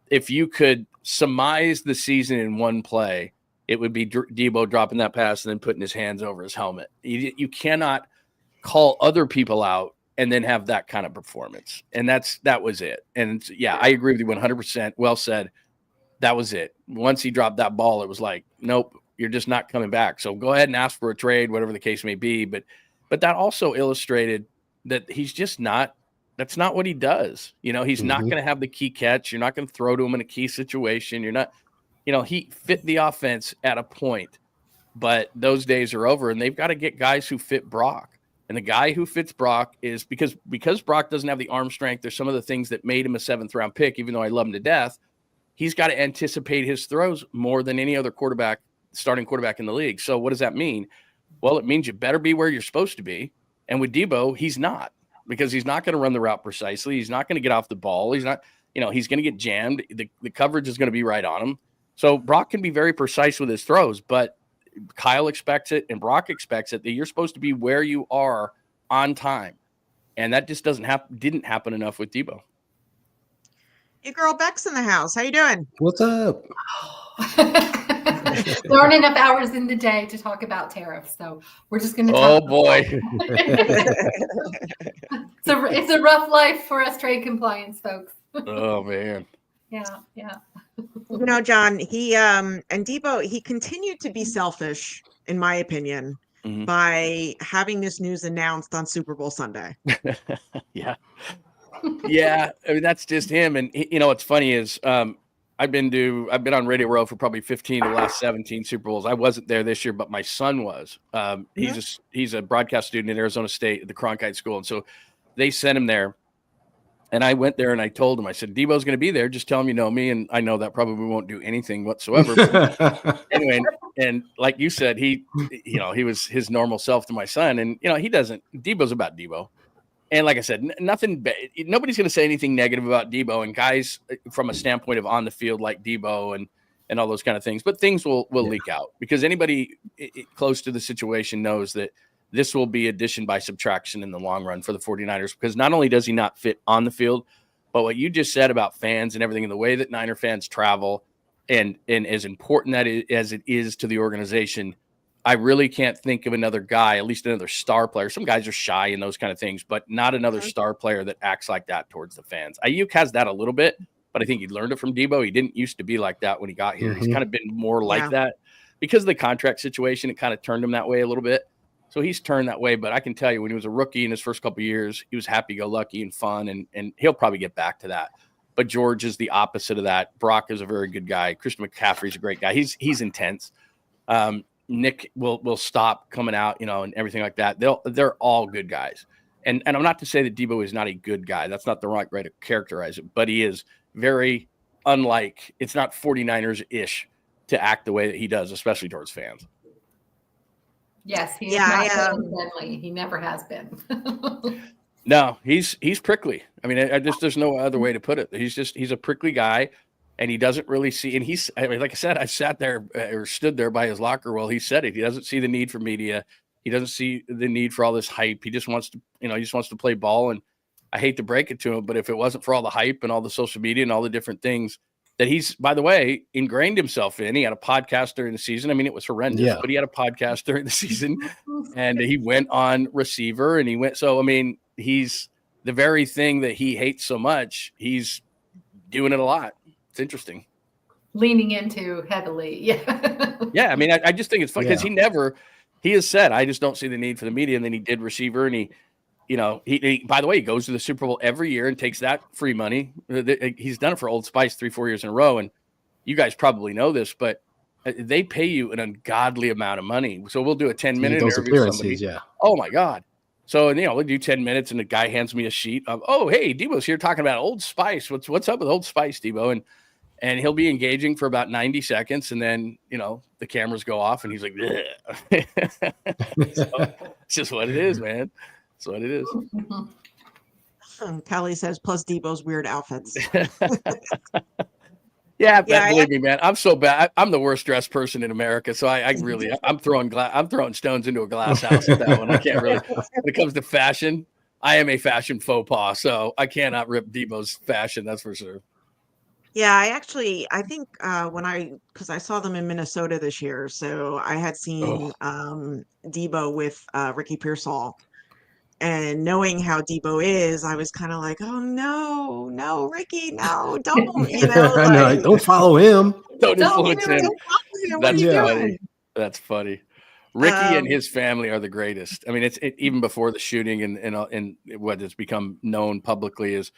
if you could surmise the season in one play, it would be Debo dropping that pass and then putting his hands over his helmet. You cannot call other people out and then have that kind of performance. And that was it. And yeah, I agree with you 100%. Well said. That was it. Once he dropped that ball, it was like, nope, you're just not coming back. So go ahead and ask for a trade, whatever the case may be. But that also illustrated that he's just not, that's not what he does. He's not going to have the key catch. You're not going to throw to him in a key situation. You're not, he fit the offense at a point, but those days are over, and they've got to get guys who fit Brock. And the guy who fits Brock is because Brock doesn't have the arm strength. There's some of the things that made him a 7th round pick, even though I love him to death. He's got to anticipate his throws more than any other quarterback starting quarterback in the league. So what does that mean? Well, it means you better be where you're supposed to be. And with Debo, he's not, because he's not going to run the route precisely. He's not going to get off the ball. He's not, he's going to get jammed. The coverage is going to be right on him. So Brock can be very precise with his throws, but Kyle expects it and Brock expects it, that you're supposed to be where you are on time. And that just didn't happen enough with Debo. Your girl Beck's in the house. How you doing? What's up? There aren't enough hours in the day to talk about tariffs, so we're just going to talk. Oh boy. So it's a rough life for us trade compliance folks. Oh man. Yeah. John, he and Debo, he continued to be selfish, in my opinion, by having this news announced on Super Bowl Sunday. Yeah. Yeah, I mean, that's just him. And what's funny is I've been on Radio Row for probably 15 of the last 17 Super Bowls. I wasn't there this year, but my son was. He's a broadcast student at Arizona State at the Cronkite School, and so they sent him there. And I went there and I told him, I said, Debo's going to be there. Just tell him you know me, and I know that probably won't do anything whatsoever. But anyway, and like you said, he was his normal self to my son, and Debo's about Debo. And like I said, nobody's going to say anything negative about Debo and guys from a standpoint of on the field like Debo and all those kind of things. But things will leak out, because anybody close to the situation knows that this will be addition by subtraction in the long run for the 49ers, because not only does he not fit on the field, but what you just said about fans and everything, and the way that Niner fans travel and as important as it is to the organization, I really can't think of another guy, at least another star player. Some guys are shy and those kind of things, but not another star player that acts like that towards the fans. Ayuk has that a little bit, but I think he learned it from Debo. He didn't used to be like that when he got here. He's kind of been more like that because of the contract situation. It kind of turned him that way a little bit. So he's turned that way. But I can tell you, when he was a rookie in his first couple of years, he was happy-go-lucky and fun, and he'll probably get back to that. But George is the opposite of that. Brock is a very good guy. Christian McCaffrey's a great guy. He's intense. Nick will stop coming out, and everything like that. They're all good guys. And I'm not to say that Debo is not a good guy. That's not the right way to characterize it. But he is very unlike. It's not 49ers-ish to act the way that he does, especially towards fans. Yes, he is not friendly. He never has been. No, he's prickly. I mean, there's no other way to put it. He's a prickly guy, and he doesn't really see. And like I said, I sat there or stood there by his locker while he said it. He doesn't see the need for media. He doesn't see the need for all this hype. He just wants to, play ball. And I hate to break it to him, but if it wasn't for all the hype and all the social media and all the different things that he's, by the way, ingrained himself in. He had a podcast during the season. I mean, it was horrendous, but he had a podcast during the season, and he went on receiver, and he went. So, I mean, he's the very thing that he hates so much. He's doing it a lot. It's interesting. Leaning into heavily. Yeah. Yeah. I mean, I just think it's fun because he has said, I just don't see the need for the media. And then he did receiver, and he by the way, he goes to the Super Bowl every year and takes that free money. He's done it for Old Spice 3-4 years in a row. And you guys probably know this, but they pay you an ungodly amount of money. So we'll do a 10-minute interview with somebody. Yeah. Oh my God. So, we'll do 10 minutes, and the guy hands me a sheet of, oh, hey, Debo's here talking about Old Spice. What's up with Old Spice, Debo? And he'll be engaging for about 90 seconds, and then, the cameras go off, and he's like, so, it's just what it is, man. That's what it is. Kelly says, plus Debo's weird outfits. Believe me, man. I'm so bad. I'm the worst dressed person in America. So I'm throwing stones into a glass house with that one. I can't really. When it comes to fashion, I am a fashion faux pas. So I cannot rip Debo's fashion. That's for sure. Yeah, I think because I saw them in Minnesota this year, so I had seen Debo with Ricky Pearsall. And knowing how Debo is, I was kind of like, oh, no, Ricky, no, don't, don't follow him. Don't influence him. That's funny. That's funny. Ricky and his family are the greatest. I mean, even before the shooting and what has become known publicly is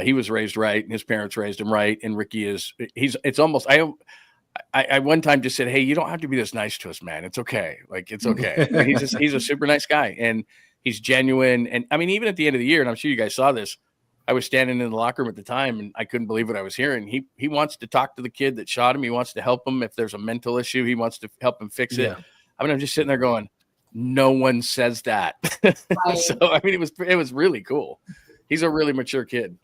he was raised right, and his parents raised him right. And Ricky it's almost, I one time just said, hey, you don't have to be this nice to us, man. It's okay. Like, it's okay. He's a super nice guy. And he's genuine. And I mean, even at the end of the year, and I'm sure you guys saw this, I was standing in the locker room at the time, and I couldn't believe what I was hearing. He wants to talk to the kid that shot him. He wants to help him if there's a mental issue. He wants to help him fix it. I mean, I'm just sitting there going, no one says that. Right. So I mean, it was really cool. He's a really mature kid.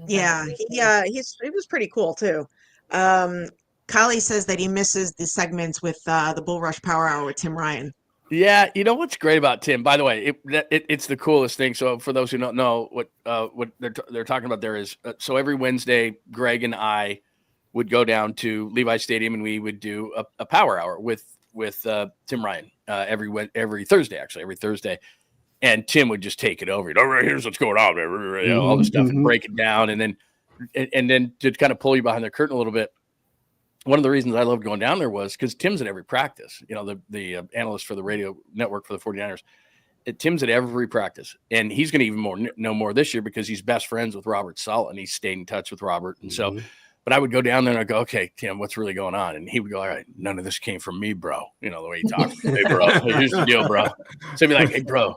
Yeah, he was pretty cool too. Kali says that he misses the segments with the Bull Rush Power Hour with Tim Ryan. Yeah, you know what's great about Tim? By the way, it's the coolest thing. So for those who don't know what they're talking about, there is so every Wednesday, Greg and I would go down to Levi Stadium and we would do a Power Hour with Tim Ryan every Thursday, actually every Thursday, and Tim would just take it over. All right, here's what's going on, all this stuff, and break it down, and then to kind of pull you behind the curtain a little bit. One of the reasons I loved going down there was because Tim's at every practice, the analyst for the radio network for the 49ers. Tim's at every practice, and he's going to even know more this year because he's best friends with Robert Sala, and he's stayed in touch with Robert. And so, but I would go down there and I'd go, okay, Tim, what's really going on? And he would go, all right, none of this came from me, bro. The way he talks. Hey, bro, here's the deal, bro. So he'd be like, hey, bro,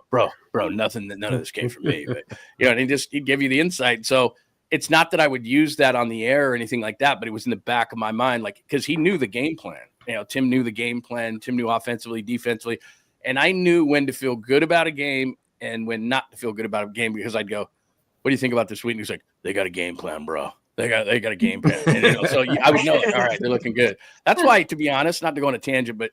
none of this came from me. But, and he'd give you the insight. So, it's not that I would use that on the air or anything like that, but it was in the back of my mind, like, because he knew the game plan. Tim knew the game plan. Tim knew offensively, defensively. And I knew when to feel good about a game and when not to feel good about a game, because I'd go, what do you think about this week? And he's like, they got a game plan, bro. They got a game plan. And, so I would know, all right, they're looking good. That's why, to be honest, not to go on a tangent, but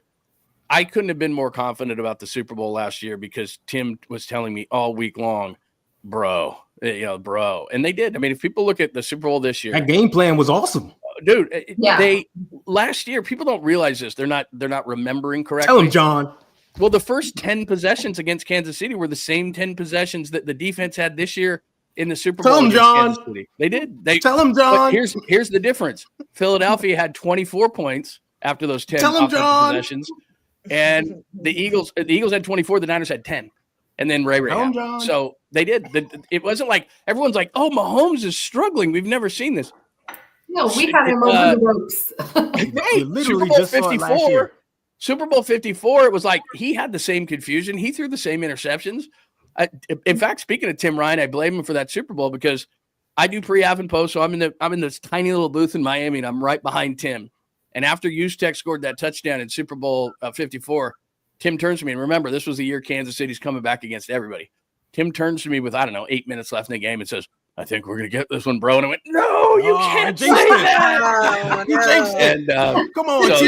I couldn't have been more confident about the Super Bowl last year because Tim was telling me all week long, bro. And they did. I mean, if people look at the Super Bowl this year, that game plan was awesome, dude. They last year, people don't realize this. They're not remembering correctly. Tell them, John. Well, the first 10 possessions against Kansas City were the same 10 possessions that the defense had this year in the Super Bowl. Tell them, John. Kansas City. They did. Tell them, John. Here's the difference. Philadelphia had 24 points after those 10 possessions, and the Eagles had 24. The Niners had 10. And then Ray. So they did. It wasn't like everyone's like, "Oh, Mahomes is struggling. We've never seen this." No, we had him over the ropes. Right. Super Bowl 54. Super Bowl 54. It was like he had the same confusion. He threw the same interceptions. In fact, speaking of Tim Ryan, I blame him for that Super Bowl because I do pre-half and post. So I'm in this tiny little booth in Miami, and I'm right behind Tim. And after Juszczyk scored that touchdown in Super Bowl 54. Tim turns to me, and remember, this was the year Kansas City's coming back against everybody. Tim turns to me with, 8 minutes left in the game and says, I think we're going to get this one, bro. And I went, no, you can't say that. You jinxed it. And, come on, so,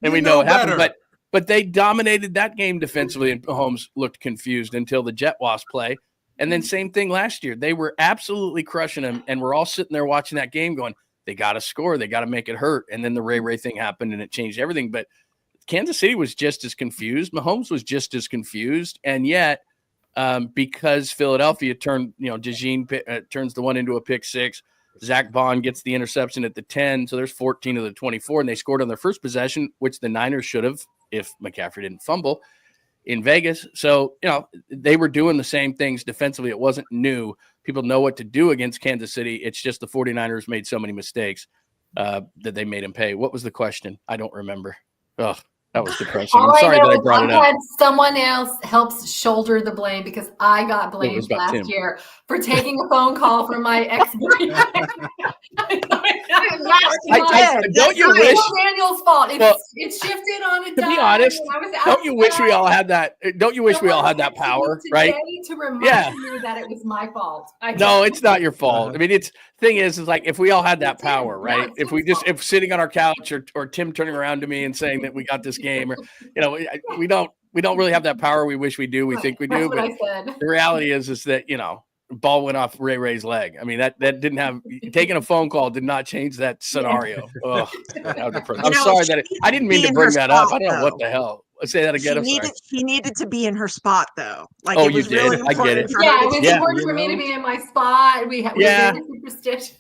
we know what happened. But they dominated that game defensively, and Mahomes looked confused until the Jet Wasp play. And then same thing last year. They were absolutely crushing him, and we're all sitting there watching that game going, they got to score. They got to make it hurt. And then the Ray thing happened, and it changed everything. But Kansas City was just as confused. Mahomes was just as confused. And yet, because Philadelphia turned, DeJean turns the one into a pick six. Zach Bond gets the interception at the 10. So there's 14 of the 24. And they scored on their first possession, which the Niners should have if McCaffrey didn't fumble in Vegas. So, they were doing the same things defensively. It wasn't new. People know what to do against Kansas City. It's just the 49ers made so many mistakes that they made them pay. What was the question? I don't remember. Ugh. That was depressing. I'm sorry that I brought it up. Someone else helps shoulder the blame because I got blamed last year for taking a phone call from my ex-boyfriend. Don't you wish Daniel's fault? It's shifted on a dime. To be honest, don't you wish we all had that? Don't you wish we all had that power, right? To remind me that it was my fault. No, it's not your fault. I mean, thing is like if we all had that power, right? If sitting on our couch or Tim turning around to me and saying that we got this game, or we don't really have that power. We wish we do. We think we do, but the reality is that ball went off Ray's leg. I mean that didn't have taking a phone call did not change that scenario. I'm sorry that I didn't mean to bring that up. I don't know what the hell. Let's say that again. She needed to be in her spot though. Like it was really important. I get it. Yeah, it was important for me to be in my spot. We very superstitious.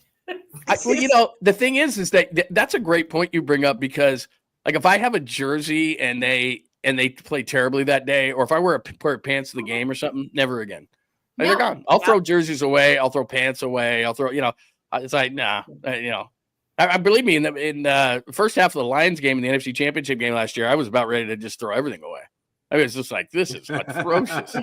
The thing is that that's a great point you bring up because like if I have a jersey and they play terribly that day, or if I wear a pair of pants to the game or something, never again. They're gone. I'll throw jerseys away. I'll throw pants away. I'll throw, it's like, nah, I believe me in the first half of the Lions game in the NFC Championship game last year, I was about ready to just throw everything away. I mean, it's just like, this is atrocious.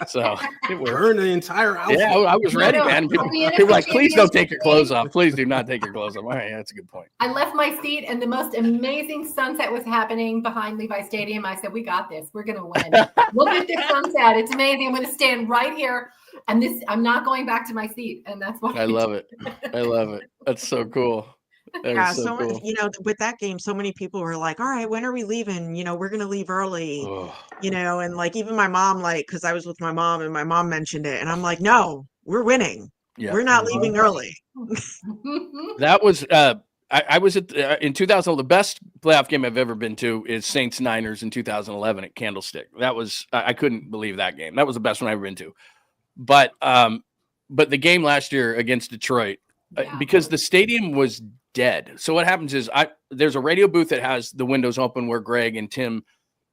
So it burned the entire outfit. Yeah, I was ready, man. People were like, please don't take your clothes off. Please do not take your clothes off. All right, that's a good point. I left my seat and the most amazing sunset was happening behind Levi Stadium. I said, we got this. We're going to win. Look at this sunset. It's amazing. I'm going to stand right here. And I'm not going back to my seat. And that's what I love it. I love it. That's so cool. Yeah, so with that game, so many people were like, all right, when are we leaving? We're going to leave early, and like even my mom, like, because I was with my mom and my mom mentioned it. And I'm like, no, we're winning. Yeah. We're not leaving early. That was, I was at in 2000. The best playoff game I've ever been to is Saints Niners in 2011 at Candlestick. That was, I couldn't believe that game. That was the best one I've ever been to. But the game last year against Detroit, because the stadium was dead. So what happens is there's a radio booth that has the windows open where Greg and Tim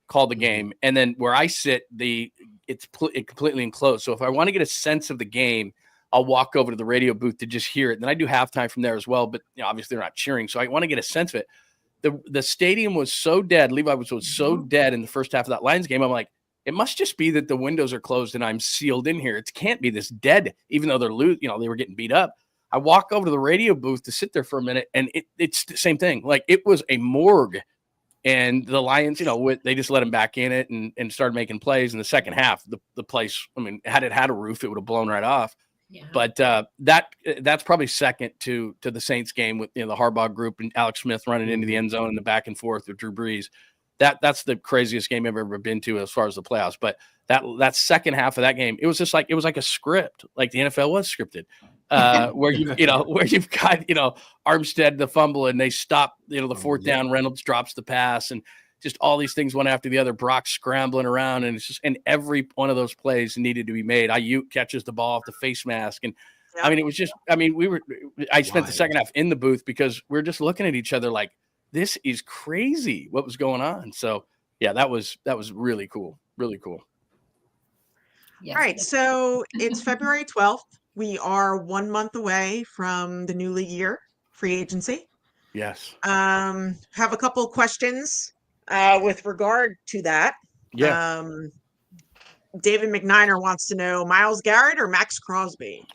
call the game, and then where I sit, it's completely enclosed. So if I want to get a sense of the game, I'll walk over to the radio booth to just hear it. Then I do halftime from there as well, but obviously they're not cheering, so I want to get a sense of it. The stadium was so dead. Levi was so dead in the first half of that Lions game. I'm like, it must just be that the windows are closed and I'm sealed in here. It can't be this dead, even though they were getting beat up. I walk over to the radio booth to sit there for a minute, and it's the same thing. Like, it was a morgue, and the Lions, they just let him back in it and started making plays in the second half. The place, I mean, had it had a roof, it would have blown right off. Yeah. But that's probably second to the Saints game with the Harbaugh group and Alex Smith running into the end zone and the back and forth with Drew Brees. That's the craziest game I've ever been to as far as the playoffs. But that second half of that game, it was just like, it was like a script, like the NFL was scripted. Where you've got Armstead the fumble and they stop the fourth down, Reynolds drops the pass, and just all these things one after the other. Brock scrambling around, and it's just, and every one of those plays needed to be made. Ayuk catches the ball off the face mask, and I mean, it was just, I mean, I spent the second half in the booth because we're just looking at each other like, this is crazy what was going on. So yeah, that was really cool, really cool. Yes. All right, so it's February 12th. We are 1 month away from the new league year, free agency. Yes. Have a couple of questions with regard to that. Yeah. David McNiner wants to know Myles Garrett or Max Crosby.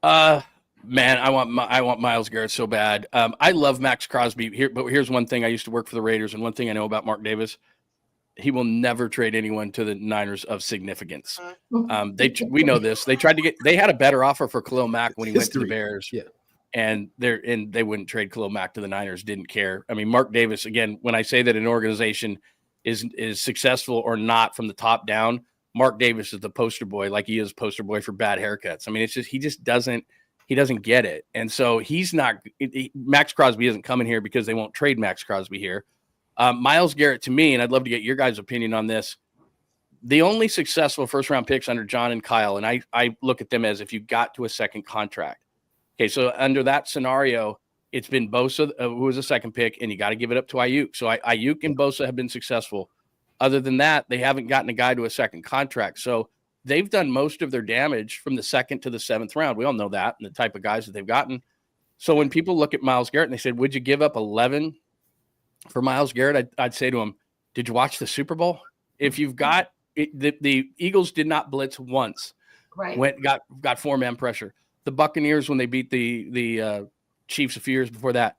Man, I want Myles Garrett so bad. I love Max Crosby here, but here's one thing. I used to work for the Raiders, and one thing I know about Mark Davis. He will never trade anyone to the Niners of significance. We know this. They had a better offer for Khalil Mack when he went to the Bears. Yeah. And they wouldn't trade Khalil Mack to the Niners, didn't care. I mean, Mark Davis, again, when I say that an organization is successful or not from the top down, Mark Davis is the poster boy, like he is poster boy for bad haircuts. I mean, it's just, he doesn't get it. And so Max Crosby isn't coming here because they won't trade Max Crosby here. Myles Garrett, to me, and I'd love to get your guys' opinion on this, the only successful first-round picks under John and Kyle, and I look at them as if you got to a second contract. Okay, so under that scenario, it's been Bosa, who was a second pick, and you got to give it up to Ayuk. So Ayuk and Bosa have been successful. Other than that, they haven't gotten a guy to a second contract. So they've done most of their damage from the second to the seventh round. We all know that, and the type of guys that they've gotten. So when people look at Myles Garrett and they said, would you give up 11 for Myles Garrett? I'd say to him, did you watch the Super Bowl? If you've got it, the Eagles did not blitz once. Right. Got 4-man pressure. The Buccaneers, when they beat the Chiefs a few years before that,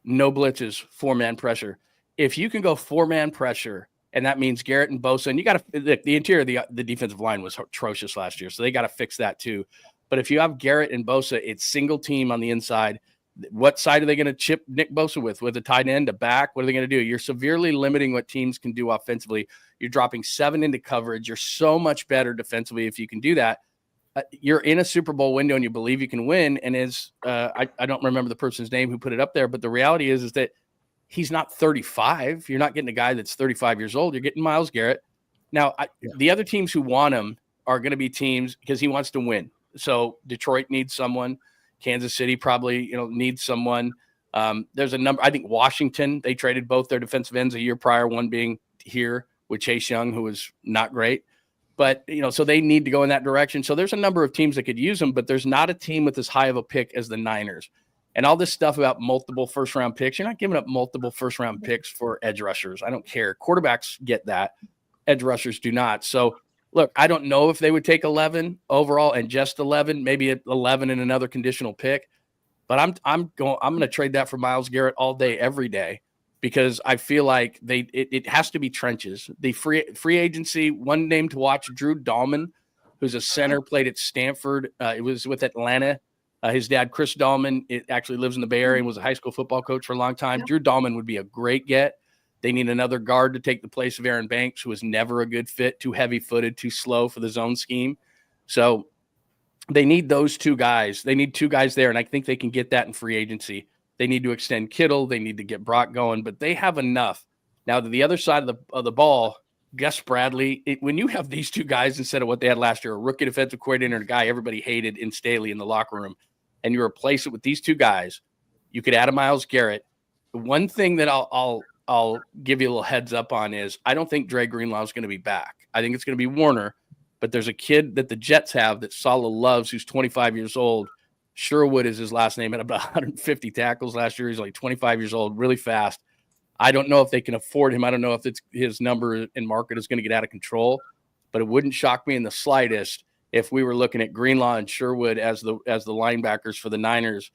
no blitzes, 4-man pressure. If you can go 4-man pressure, and that means Garrett and Bosa, and you got to the interior of the defensive line was atrocious last year, so they got to fix that too. But if you have Garrett and Bosa, it's single team on the inside. What side are they going to chip Nick Bosa with a tight end, a back? What are they going to do? You're severely limiting what teams can do offensively. You're dropping 7 into coverage. You're so much better defensively if you can do that. You're in a Super Bowl window and you believe you can win. And I don't remember the person's name who put it up there, but the reality is that he's not 35. You're not getting a guy that's 35 years old. You're getting Myles Garrett. Now, the other teams who want him are going to be teams because he wants to win. So Detroit needs someone. Kansas City probably, needs someone. There's a number. I think Washington, they traded both their defensive ends a year prior, one being here with Chase Young, who was not great. But, so they need to go in that direction. So there's a number of teams that could use them, but there's not a team with as high of a pick as the Niners. And all this stuff about multiple first-round picks, you're not giving up multiple first-round picks for edge rushers. I don't care. Quarterbacks get that. edge rushers do not. So look, I don't know if they would take 11 overall and just 11, maybe 11 and another conditional pick. But I'm going to trade that for Myles Garrett all day, every day, because I feel like it has to be trenches. The free agency, one name to watch, Drew Dahlman, who's a center, played at Stanford. It was with Atlanta. His dad, Chris Dahlman, actually lives in the Bay Area and was a high school football coach for a long time. Drew Dahlman would be a great get. They need another guard to take the place of Aaron Banks, who was never a good fit, too heavy-footed, too slow for the zone scheme. So they need those two guys. They need two guys there, and I think they can get that in free agency. They need to extend Kittle. They need to get Brock going, but they have enough. Now, to the other side of the ball, Gus Bradley, when you have these two guys instead of what they had last year, a rookie defensive coordinator and a guy everybody hated in Staley in the locker room, and you replace it with these two guys, you could add a Myles Garrett. The one thing that I'll give you a little heads up on is I don't think Dre Greenlaw is going to be back. I think it's going to be Warner. But there's a kid that the Jets have that Saleh loves who's 25 years old. Sherwood is his last name, at about 150 tackles last year. He's like 25 years old, really fast. I don't know if they can afford him. I don't know if his number and market is going to get out of control, but it wouldn't shock me in the slightest if we were looking at Greenlaw and Sherwood as the linebackers for the Niners,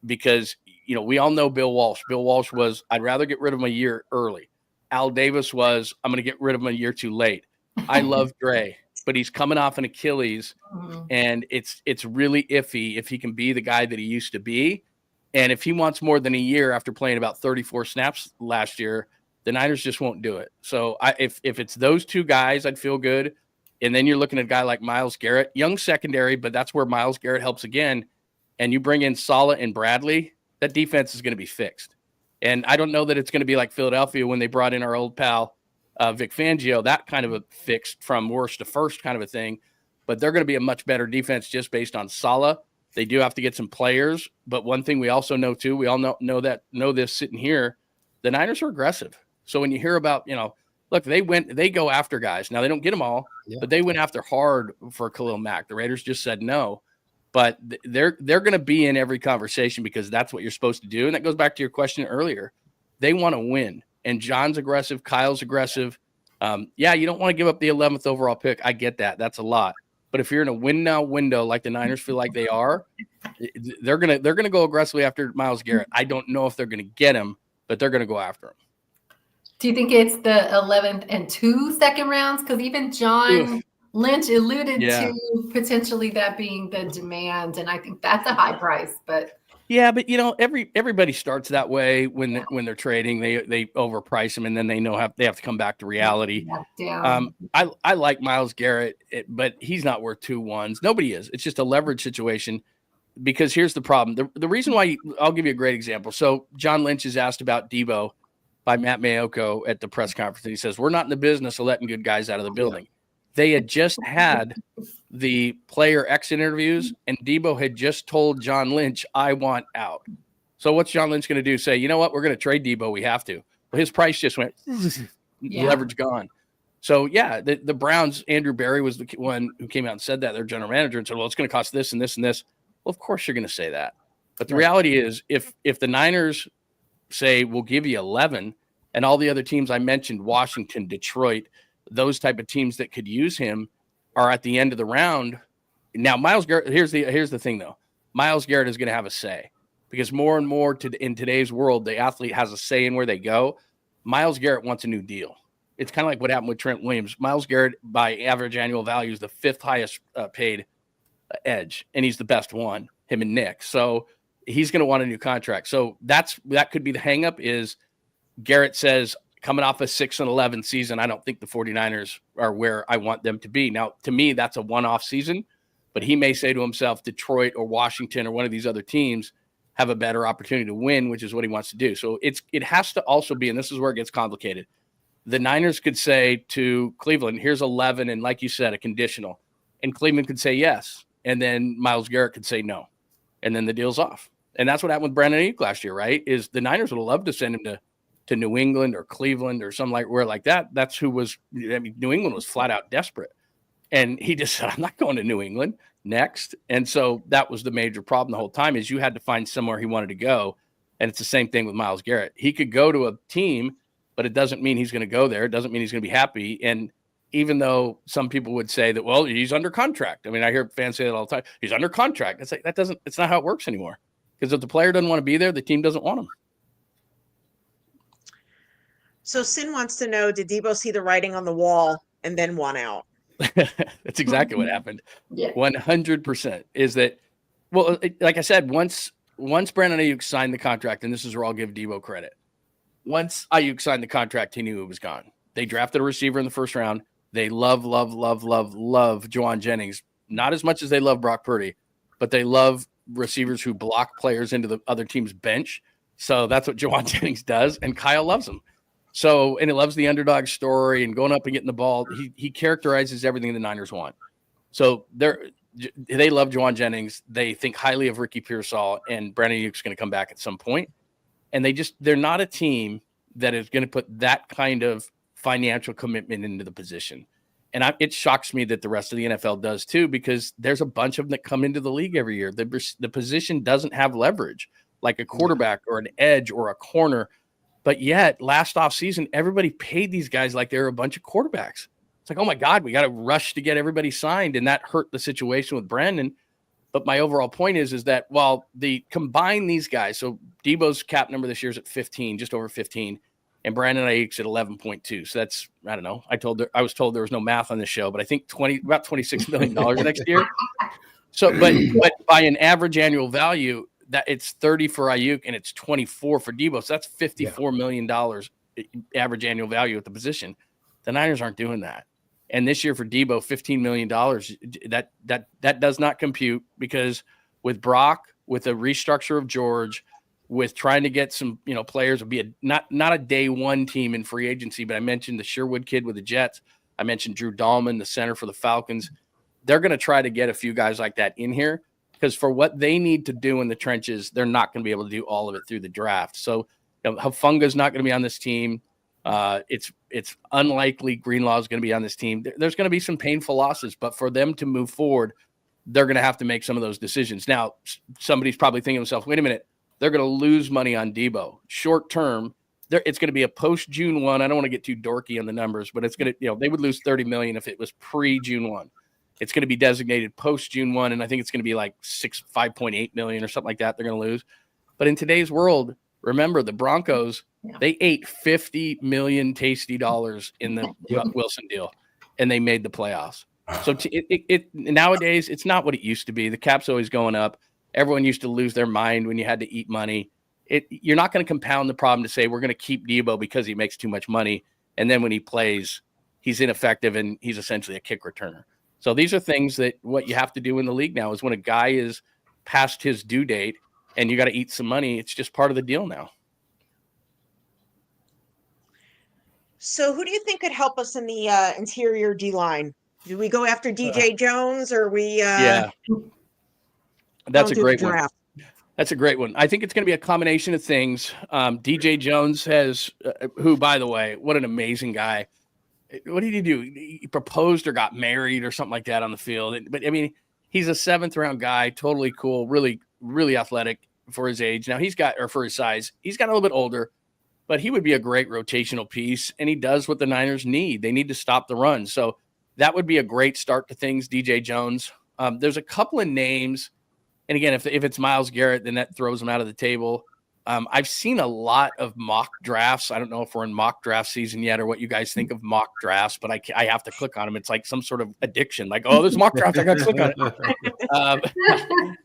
because we all know Bill Walsh. Bill Walsh was, I'd rather get rid of him a year early. Al Davis was, I'm going to get rid of him a year too late. I love Dre, but he's coming off an Achilles, and it's really iffy if he can be the guy that he used to be. And if he wants more than a year after playing about 34 snaps last year, the Niners just won't do it. So if it's those two guys, I'd feel good. And then you're looking at a guy like Myles Garrett, young secondary, but that's where Myles Garrett helps again. And you bring in Saleh and Bradley, that defense is going to be fixed. And I don't know that it's going to be like Philadelphia when they brought in our old pal, Vic Fangio, that kind of a fixed from worst to first kind of a thing. But they're going to be a much better defense just based on Saleh. They do have to get some players. But one thing we also know, too, we all know this sitting here, the Niners are aggressive. So when you hear about, look, they go after guys. Now, they don't get them all, but they went after hard for Khalil Mack. The Raiders just said no. But they're going to be in every conversation because that's what you're supposed to do. And that goes back to your question earlier. They want to win. And John's aggressive. Kyle's aggressive. You don't want to give up the 11th overall pick. I get that. That's a lot. But if you're in a win now window like the Niners feel like they are, they're gonna go aggressively after Myles Garrett. I don't know if they're going to get him, but they're going to go after him. Do you think it's the 11th and 2 second rounds? Because even John Lynch alluded to potentially that being the demand, and I think that's a high price. But everybody starts that way when they're trading. They overprice them, and then they have to come back to reality. I like Myles Garrett, but he's not worth 2 ones. Nobody is. It's just a leverage situation. Because here's the problem. The reason why I'll give you a great example. So John Lynch is asked about Debo by Matt Mayoko at the press conference. And he says, we're not in the business of letting good guys out of the building. They had just had the player exit interviews, and Debo had just told John Lynch, I want out. So what's John Lynch going to do? Say, you know what? We're going to trade Debo. We have to. Well, his price just went, leverage gone. So, the Browns, Andrew Berry was the one who came out and said that, their general manager, and said, well, it's going to cost this and this and this. Well, of course you're going to say that. But the reality is if the Niners say, we'll give you 11, and all the other teams I mentioned, Washington, Detroit, those type of teams that could use him are at the end of the round. Now, Myles Garrett, here's the thing, though. Myles Garrett is going to have a say because more and more in today's world, the athlete has a say in where they go. Myles Garrett wants a new deal. It's kind of like what happened with Trent Williams. Myles Garrett, by average annual value, is the 5th highest paid edge, and he's the best one, him and Nick. So he's going to want a new contract. So that could be the hangup is Garrett says, coming off a 6-11 season, I don't think the 49ers are where I want them to be. Now, to me, that's a one-off season, but he may say to himself, Detroit or Washington or one of these other teams have a better opportunity to win, which is what he wants to do. So it has to also be, and this is where it gets complicated. The Niners could say to Cleveland, here's 11, and like you said, a conditional. And Cleveland could say yes. And then Myles Garrett could say no. And then the deal's off. And that's what happened with Brandon Ayuk last year, right? Is the Niners would have loved to send him to New England or Cleveland or something like that. That's who was – New England was flat out desperate. And he just said, I'm not going to New England next. And so that was the major problem the whole time is you had to find somewhere he wanted to go. And it's the same thing with Myles Garrett. He could go to a team, but it doesn't mean he's going to go there. It doesn't mean he's going to be happy. And even though some people would say that, well, he's under contract. I mean, I hear fans say that all the time. He's under contract. It's like, it's not how it works anymore. Because if the player doesn't want to be there, the team doesn't want him. So Sin wants to know, did Debo see the writing on the wall and then want out? That's exactly what happened. Yeah. 100% is that, well, like I said, once Brandon Ayuk signed the contract, and this is where I'll give Debo credit. Once Ayuk signed the contract, he knew it was gone. They drafted a receiver in the first round. They love Juwan Jennings, not as much as they love Brock Purdy, but they love receivers who block players into the other team's bench. So that's what Juwan Jennings does, and Kyle loves him. So, and he loves the underdog story and going up and getting the ball. He characterizes everything the Niners want. So they love Juwan Jennings. They think highly of Ricky Pearsall, and Brandon Ayuk's going to come back at some point. And they're not a team that is going to put that kind of financial commitment into the position. And it shocks me that the rest of the NFL does too, because there's a bunch of them that come into the league every year. The position doesn't have leverage like a quarterback or an edge or a corner. But yet last offseason, everybody paid these guys like they were a bunch of quarterbacks. It's like, oh my God, we got to rush to get everybody signed. And that hurt the situation with Brandon. But my overall point is that while combine these guys, so Debo's cap number this year is at 15, just over 15, and Brandon Ayuk's at 11.2. So that's, I don't know. I was told there was no math on this show, but I think about $26 million next year. So, but by an average annual value, that it's 30 for Ayuk and it's 24 for Debo. So that's $54 million average annual value at the position. The Niners aren't doing that. And this year for Debo, $15 million, that does not compute, because with Brock, with a restructure of George, with trying to get some, players, will be not a day one team in free agency, but I mentioned the Sherwood kid with the Jets. I mentioned Drew Dahlman, the center for the Falcons. They're going to try to get a few guys like that in here, because for what they need to do in the trenches, they're not going to be able to do all of it through the draft. So Hafunga's not going to be on this team. It's unlikely Greenlaw is going to be on this team. There's going to be some painful losses, but for them to move forward, they're going to have to make some of those decisions. Now, somebody's probably thinking to themselves, wait a minute, they're going to lose money on Debo. Short term, it's going to be a post June 1. I don't want to get too dorky on the numbers, but it's going to, they would lose $30 million if it was pre June 1. It's going to be designated post June 1, and I think it's going to be like $5.8 million or something like that they're going to lose. But in today's world, remember the Broncos, they ate $50 million tasty dollars in the Wilson deal, and they made the playoffs. So nowadays, it's not what it used to be. The cap's always going up. Everyone used to lose their mind when you had to eat money. You're not going to compound the problem to say we're going to keep Debo because he makes too much money, and then when he plays, he's ineffective and he's essentially a kick returner. So these are things that what you have to do in the league now is when a guy is past his due date and you got to eat some money, it's just part of the deal now. So who do you think could help us in the interior D-line? Do we go after DJ Jones, or we that's a great one. That's a great one. I think it's going to be a combination of things. DJ Jones has, who, by the way, what an amazing guy. What did he do? He proposed or got married or something like that on the field. But I mean, he's a 7th round guy, totally cool, really, really athletic for his age. Now for his size, he's got a little bit older, but he would be a great rotational piece. And he does what the Niners need. They need to stop the run. So that would be a great start to things. DJ Jones. There's a couple of names. And again, if it's Myles Garrett, then that throws him out of the table. I've seen a lot of mock drafts. I don't know if we're in mock draft season yet or what you guys think of mock drafts, but I have to click on them. It's like some sort of addiction. Like, oh, there's mock draft. I got to click on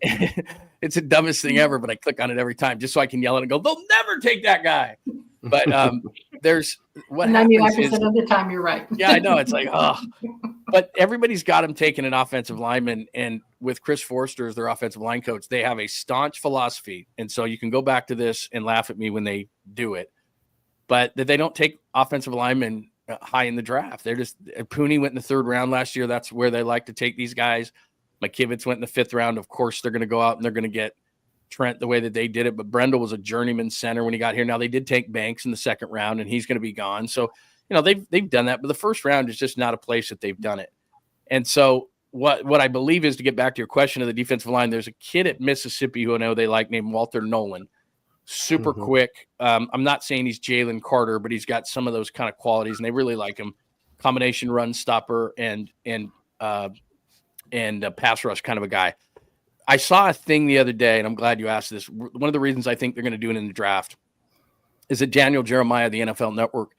it. It's the dumbest thing ever, but I click on it every time just so I can yell it and go, they'll never take that guy. But there's what 99% of the time, you're right. Yeah, I know. It's like, oh, but everybody's got him taking an offensive lineman. And with Chris Forster as their offensive line coach, they have a staunch philosophy. And so you can go back to this and laugh at me when they do it, but that they don't take offensive linemen high in the draft. They're just, Pooney went in the 3rd round last year. That's where they like to take these guys. McKivitz went in the 5th round. Of course, they're going to go out and they're going to get Trent the way that they did it. But Brendel was a journeyman center when he got here. Now they did take Banks in the 2nd round and he's going to be gone. So, they've done that, but the 1st round is just not a place that they've done it. And so what I believe is, to get back to your question of the defensive line, there's a kid at Mississippi who I know they like named Walter Nolan. Super quick. I'm not saying he's Jalen Carter, but he's got some of those kind of qualities and they really like him. combination run stopper and pass rush kind of a guy. I saw a thing the other day, and I'm glad you asked this. One of the reasons I think they're going to do it in the draft is that Daniel Jeremiah, the NFL Network,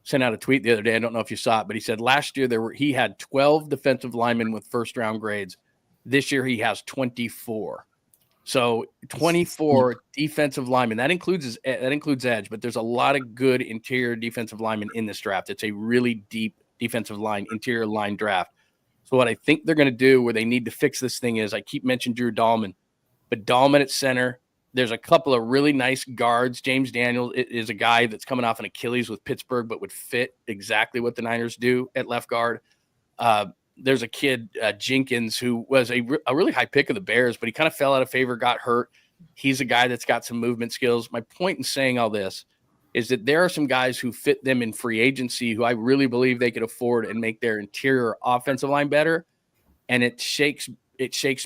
sent out a tweet the other day. I don't know if you saw it, but he said last year he had 12 defensive linemen with first round grades. This year he has 24. So 24 defensive linemen. That includes edge, but there's a lot of good interior defensive linemen in this draft. It's a really deep defensive line, interior line draft. So what I think they're going to do where they need to fix this thing is I keep mentioning Drew Dahlman, but Dahlman at center. There's a couple of really nice guards. James Daniels is a guy that's coming off an Achilles with Pittsburgh, but would fit exactly what the Niners do at left guard. There's a kid, Jenkins, who was a really high pick of the Bears, but he kind of fell out of favor, got hurt. He's a guy that's got some movement skills. My point in saying all this is that there are some guys who fit them in free agency who I really believe they could afford and make their interior offensive line better. And it shakes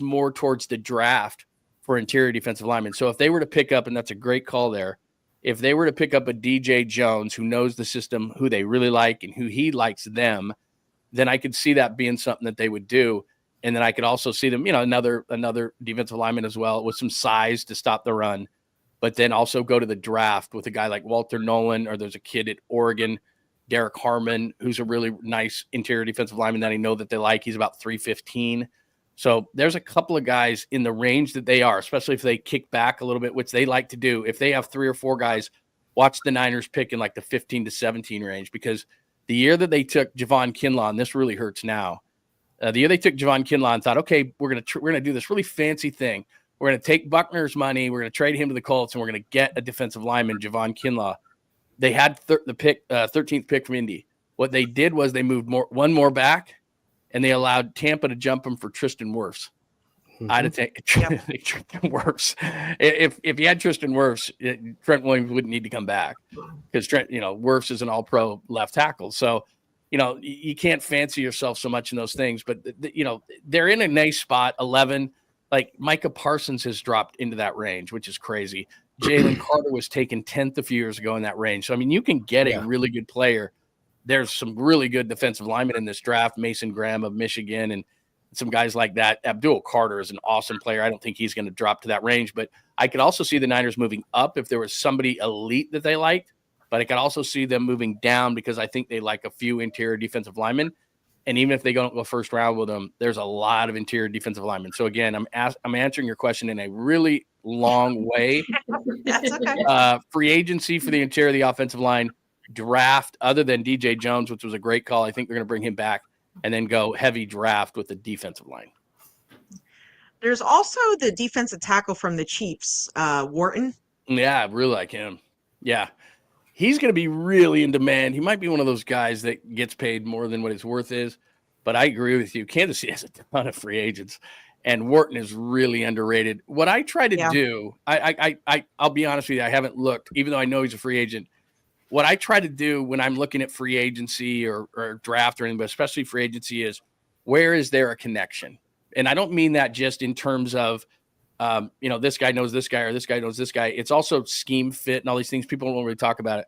more towards the draft for interior defensive linemen. So if they were to pick up, and that's a great call there, if they were to pick up a DJ Jones who knows the system, who they really like and who he likes them, then I could see that being something that they would do. And then I could also see them, another defensive lineman as well with some size to stop the run, but then also go to the draft with a guy like Walter Nolan, or there's a kid at Oregon, Derek Harmon, who's a really nice interior defensive lineman that I know that they like. He's about 315. So there's a couple of guys in the range that they are, especially if they kick back a little bit, which they like to do. If they have 3 or 4 guys, watch the Niners pick in like the 15 to 17 range, because the year that they took Javon Kinlaw, and this really hurts now, the year they took Javon Kinlaw and thought, okay, we're gonna do this really fancy thing. We're going to take Buckner's money. We're going to trade him to the Colts, and we're going to get a defensive lineman, Javon Kinlaw. They had the 13th pick from Indy. What they did was they moved one more back, and they allowed Tampa to jump him for Tristan Wirfs. I'd have taken Tristan Wirfs. If you had Tristan Wirfs, Trent Williams wouldn't need to come back, because Wirfs is an all-pro left tackle. So, you can't fancy yourself so much in those things. But they're in a nice spot. 11. Like Micah Parsons has dropped into that range, which is crazy. Jalen Carter was taken 10th a few years ago in that range. So, I mean, you can get a really good player. There's some really good defensive linemen in this draft, Mason Graham of Michigan and some guys like that. Abdul Carter is an awesome player. I don't think he's going to drop to that range, but I could also see the Niners moving up if there was somebody elite that they liked, but I could also see them moving down because I think they like a few interior defensive linemen. And even if they don't go first round with them, there's a lot of interior defensive linemen. So again, I'm answering your question in a really long way. That's okay. Free agency for the interior of the offensive line, draft other than DJ Jones, which was a great call. I think they're going to bring him back, and then go heavy draft with the defensive line. There's also the defensive tackle from the Chiefs, Wharton. Yeah, I really like him. Yeah. He's going to be really in demand. He might be one of those guys that gets paid more than what his worth is, but I agree with you. Kansas City has a ton of free agents, and Wharton is really underrated. What I try to do, I'll be honest with you, I haven't looked, even though I know he's a free agent. What I try to do when I'm looking at free agency or draft or anything, but especially free agency, is where is there a connection? And I don't mean that just in terms of, this guy knows this guy or this guy knows this guy. It's also scheme fit and all these things. People don't really talk about it.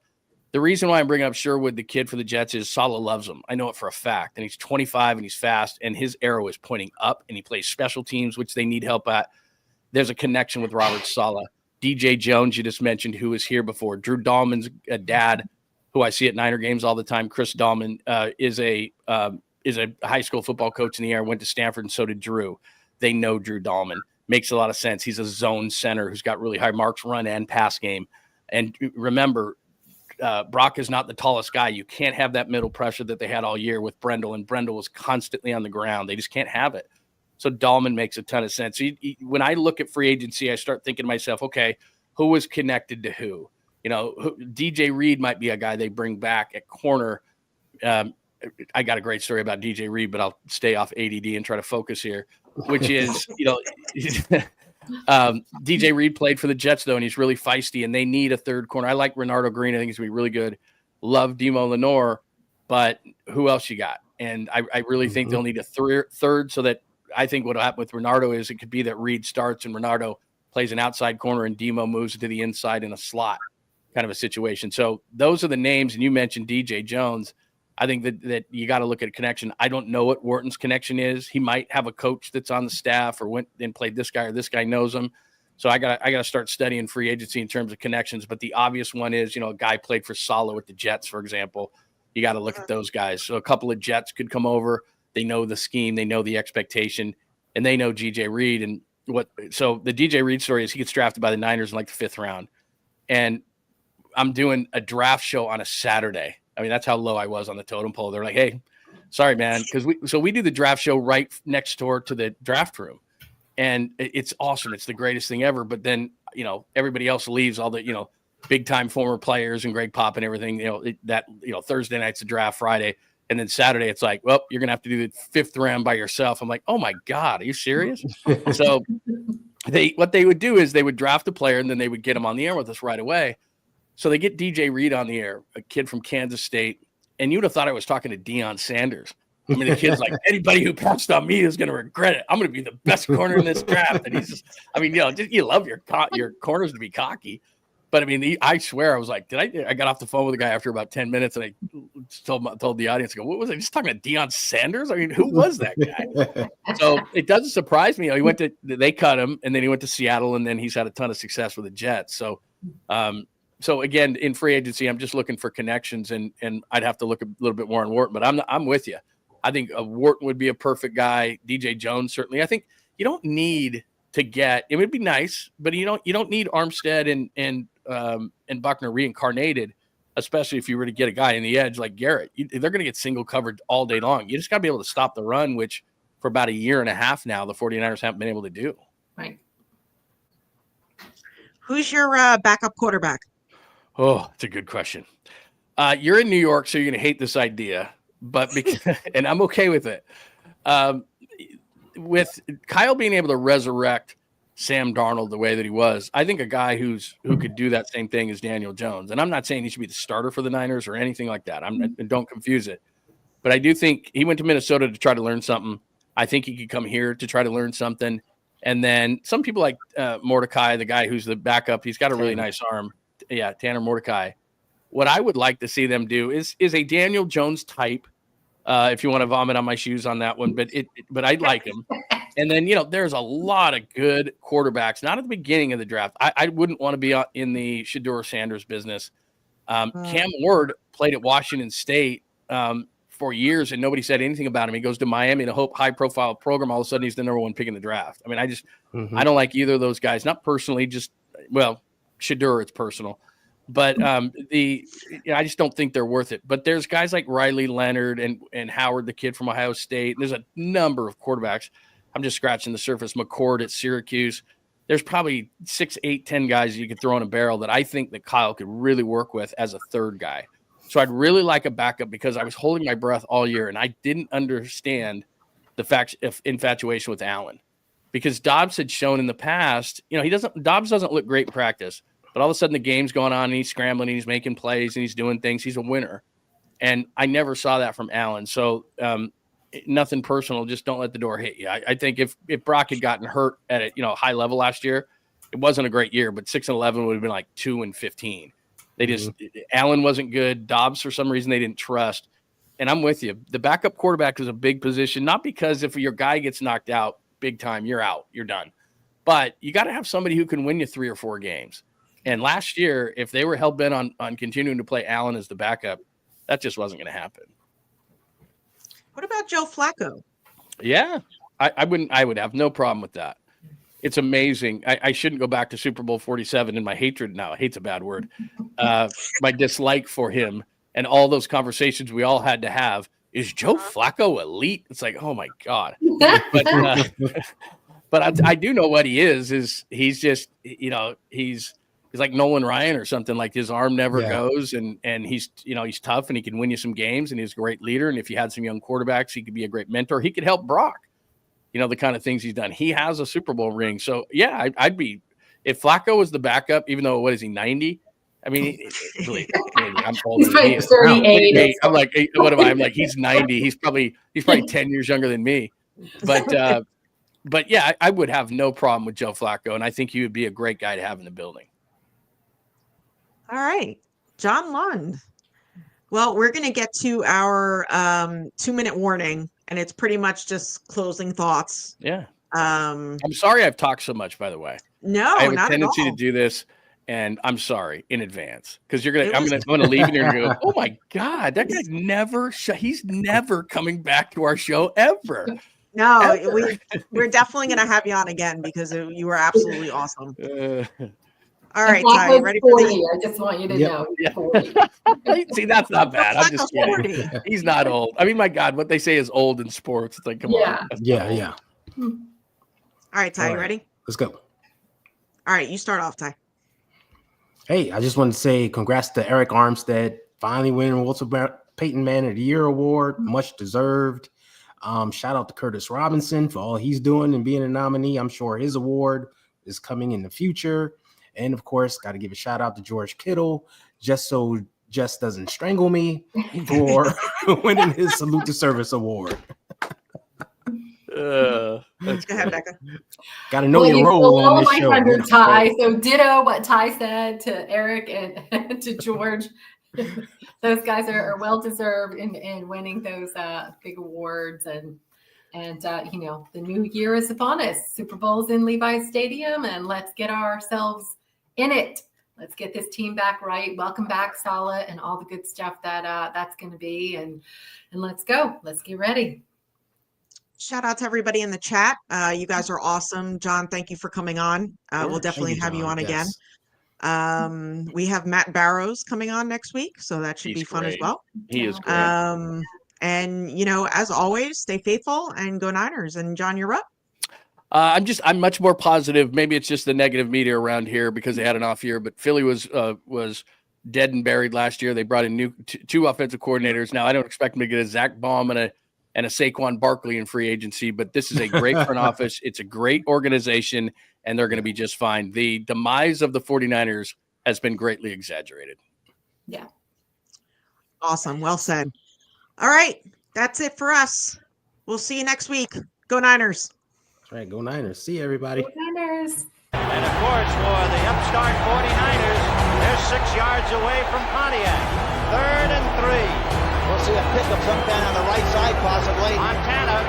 The reason why I'm bringing up Sherwood, the kid for the Jets, is Saleh loves him. I know it for a fact. And he's 25 and he's fast, and his arrow is pointing up, and he plays special teams, which they need help at. There's a connection with Robert Saleh. DJ Jones, you just mentioned, who was here before. Drew Dahlman's dad, who I see at Niner games all the time. Chris Dahlman is a high school football coach in the air, went to Stanford, and so did Drew. They know Drew Dahlman. Makes a lot of sense. He's a zone center who's got really high marks, run, and pass game. And remember, Brock is not the tallest guy. You can't have that middle pressure that they had all year with Brendel, and Brendel was constantly on the ground. They just can't have it. So Dahlman makes a ton of sense. When I look at free agency, I start thinking to myself, okay, who is connected to who? DJ Reed might be a guy they bring back at corner. I got a great story about DJ Reed, but I'll stay off ADD and try to focus here, which is, DJ Reed played for the Jets, though, and he's really feisty, and they need a third corner. I like Renardo Green. I think he's going to be really good. Love Demo Lenore, but who else you got? And I really think they'll need a third, so that I think what will happen with Renardo is it could be that Reed starts and Renardo plays an outside corner and Demo moves to the inside in a slot kind of a situation. So those are the names, and you mentioned DJ Jones. I think that you got to look at a connection. I don't know what Wharton's connection is. He might have a coach that's on the staff or went and played this guy, or this guy knows him. So I got to start studying free agency in terms of connections. But the obvious one is, a guy played for Salo with the Jets, for example. You got to look at those guys. So a couple of Jets could come over. They know the scheme, they know the expectation, and they know DJ Reed. And so the DJ Reed story is he gets drafted by the Niners in like the 5th round. And I'm doing a draft show on a Saturday. I mean, that's how low I was on the totem pole. They're like, hey, sorry, man. Because we do the draft show right next door to the draft room. And it's awesome. It's the greatest thing ever. But then, everybody else leaves, all the, big time former players and Greg Pop and everything, Thursday night's the draft, Friday. And then Saturday, it's like, well, you're going to have to do the 5th round by yourself. I'm like, oh my God, are you serious? So what they would do is they would draft a player and then they would get him on the air with us right away. So they get DJ Reed on the air, a kid from Kansas State. And you would have thought I was talking to Deion Sanders. I mean, the kid's like, anybody who passed on me is going to regret it. I'm going to be the best corner in this draft. And he's just, you love your corners to be cocky. But I mean, I swear, I was like, I got off the phone with the guy after about 10 minutes and I told the audience, what was I just talking to Deion Sanders? I mean, who was that guy? So it doesn't surprise me. They cut him and then he went to Seattle and then he's had a ton of success with the Jets. So, so again, in free agency, I'm just looking for connections and I'd have to look a little bit more on Wharton, but I'm with you. I think Wharton would be a perfect guy. DJ Jones, certainly. I think you don't need to get, it would be nice, but you don't need Armstead and Buckner reincarnated, especially if you were to get a guy in the edge like Garrett. They're going to get single covered all day long. You just got to be able to stop the run, which for about a year and a half now, the 49ers haven't been able to do. Right. Who's your backup quarterback? Oh, it's a good question. You're in New York, so you're going to hate this idea, but and I'm okay with it. With Kyle being able to resurrect Sam Darnold the way that he was, I think a guy who could do that same thing is Daniel Jones. And I'm not saying he should be the starter for the Niners or anything like that. Don't confuse it. But I do think he went to Minnesota to try to learn something. I think he could come here to try to learn something. And then some people like Mordecai, the guy who's the backup, he's got a really nice arm. Yeah, Tanner Mordecai. What I would like to see them do is a Daniel Jones type. If you want to vomit on my shoes on that one, but I like him. And then, there's a lot of good quarterbacks, not at the beginning of the draft. I wouldn't want to be in the Shedeur Sanders business. Cam Ward played at Washington State for years, and nobody said anything about him. He goes to Miami in a high-profile program. All of a sudden, he's the number one pick in the draft. I mean, I don't like either of those guys. Not personally, Shedeur, it's personal. But I just don't think they're worth it. But there's guys like Riley Leonard and Howard, the kid from Ohio State. There's a number of quarterbacks. I'm just scratching the surface. McCord at Syracuse. There's probably 6, 8, 10 guys you could throw in a barrel that I think that Kyle could really work with as a third guy. So I'd really like a backup because I was holding my breath all year and I didn't understand the fact of infatuation with Allen. Because Dobbs had shown in the past, Dobbs doesn't look great in practice. But all of a sudden the game's going on and he's scrambling and he's making plays and he's doing things. He's a winner. And I never saw that from Allen. So nothing personal. Just don't let the door hit you. I think if Brock had gotten hurt at a high level last year, it wasn't a great year, but 6-11 would have been like 2-15. They just Allen wasn't good. Dobbs, for some reason, they didn't trust. And I'm with you. The backup quarterback is a big position, not because if your guy gets knocked out big time, you're out, you're done. But you got to have somebody who can win you 3 or 4 games. And last year, if they were hell-bent on continuing to play Allen as the backup, that just wasn't going to happen. What about Joe Flacco? Yeah, I would have no problem with that. It's amazing. I shouldn't go back to Super Bowl 47 in my hatred now. Hate's a bad word. My dislike for him and all those conversations we all had to have. Is Joe Flacco elite? It's like, oh my God. But I do know what he is he's just, he's like Nolan Ryan or something. Like his arm never goes and he's tough and he can win you some games and he's a great leader. And if you had some young quarterbacks, he could be a great mentor. He could help Brock, the kind of things he's done. He has a Super Bowl ring. So yeah, I'd be, if Flacco was the backup, even though, what is he, 90? I mean, I'm older he's like 38. I'm like, what am I? I'm like, he's 90. He's probably 10 years younger than me. But yeah, I would have no problem with Joe Flacco. And I think he would be a great guy to have in the building. All right. John Lund. Well, we're going to get to our 2-minute warning, and it's pretty much just closing thoughts. Yeah. I'm sorry I've talked so much, by the way. No, I have not a tendency at all. to do this, and I'm sorry in advance because I'm gonna leave and you're gonna go, oh my God, that guy's he's never coming back to our show ever. No, ever. we're definitely going to have you on again because you were absolutely awesome. All right, Ty, you ready 40, for the? I just want you to know. Yeah. 40. See, that's not bad. I'm just kidding. 40. He's not old. I mean, my God, what they say is old in sports. It's like, come on. Yeah. All right, Ty, you ready? Let's go. All right, you start off, Ty. Hey, I just wanted to say congrats to Eric Armstead, finally winning Walter Payton Man of the Year award, much deserved. Shout out to Curtis Robinson for all he's doing and being a nominee. I'm sure his award is coming in the future. And of course, got to give a shout out to George Kittle, just so Jess doesn't strangle me, for winning his Salute to Service award. Go ahead, Becca. Got to know your role on this show. Ty. So ditto what Ty said to Eric and to George. Those guys are well deserved in winning those big awards, and the new year is upon us. Super Bowl's in Levi's Stadium, and let's get ourselves in it. Let's get this team back right. Welcome back, Saleh, and all the good stuff that's going to be, and let's go. Let's get ready. Shout out to everybody in the chat. You guys are awesome. John, thank you for coming on. We'll definitely have you on again. We have Matt Barrows coming on next week, so that should be fun as well. He is great. And as always, stay faithful and go Niners. And John, you're up. I'm much more positive. Maybe it's just the negative media around here because they had an off year, but Philly was dead and buried last year. They brought in two offensive coordinators. Now I don't expect them to get a Zach Baum and a Saquon Barkley in free agency, but this is a great front office. It's a great organization, and they're going to be just fine. The demise of the 49ers has been greatly exaggerated. Yeah. Awesome. Well said. All right. That's it for us. We'll see you next week. Go Niners. That's right. Go Niners. See you, everybody. Go Niners. And of course, for the upstart 49ers, they're 6 yards away from Pontiac. 3rd and 3. We'll see a pickup sometime on the right side, possibly. Montana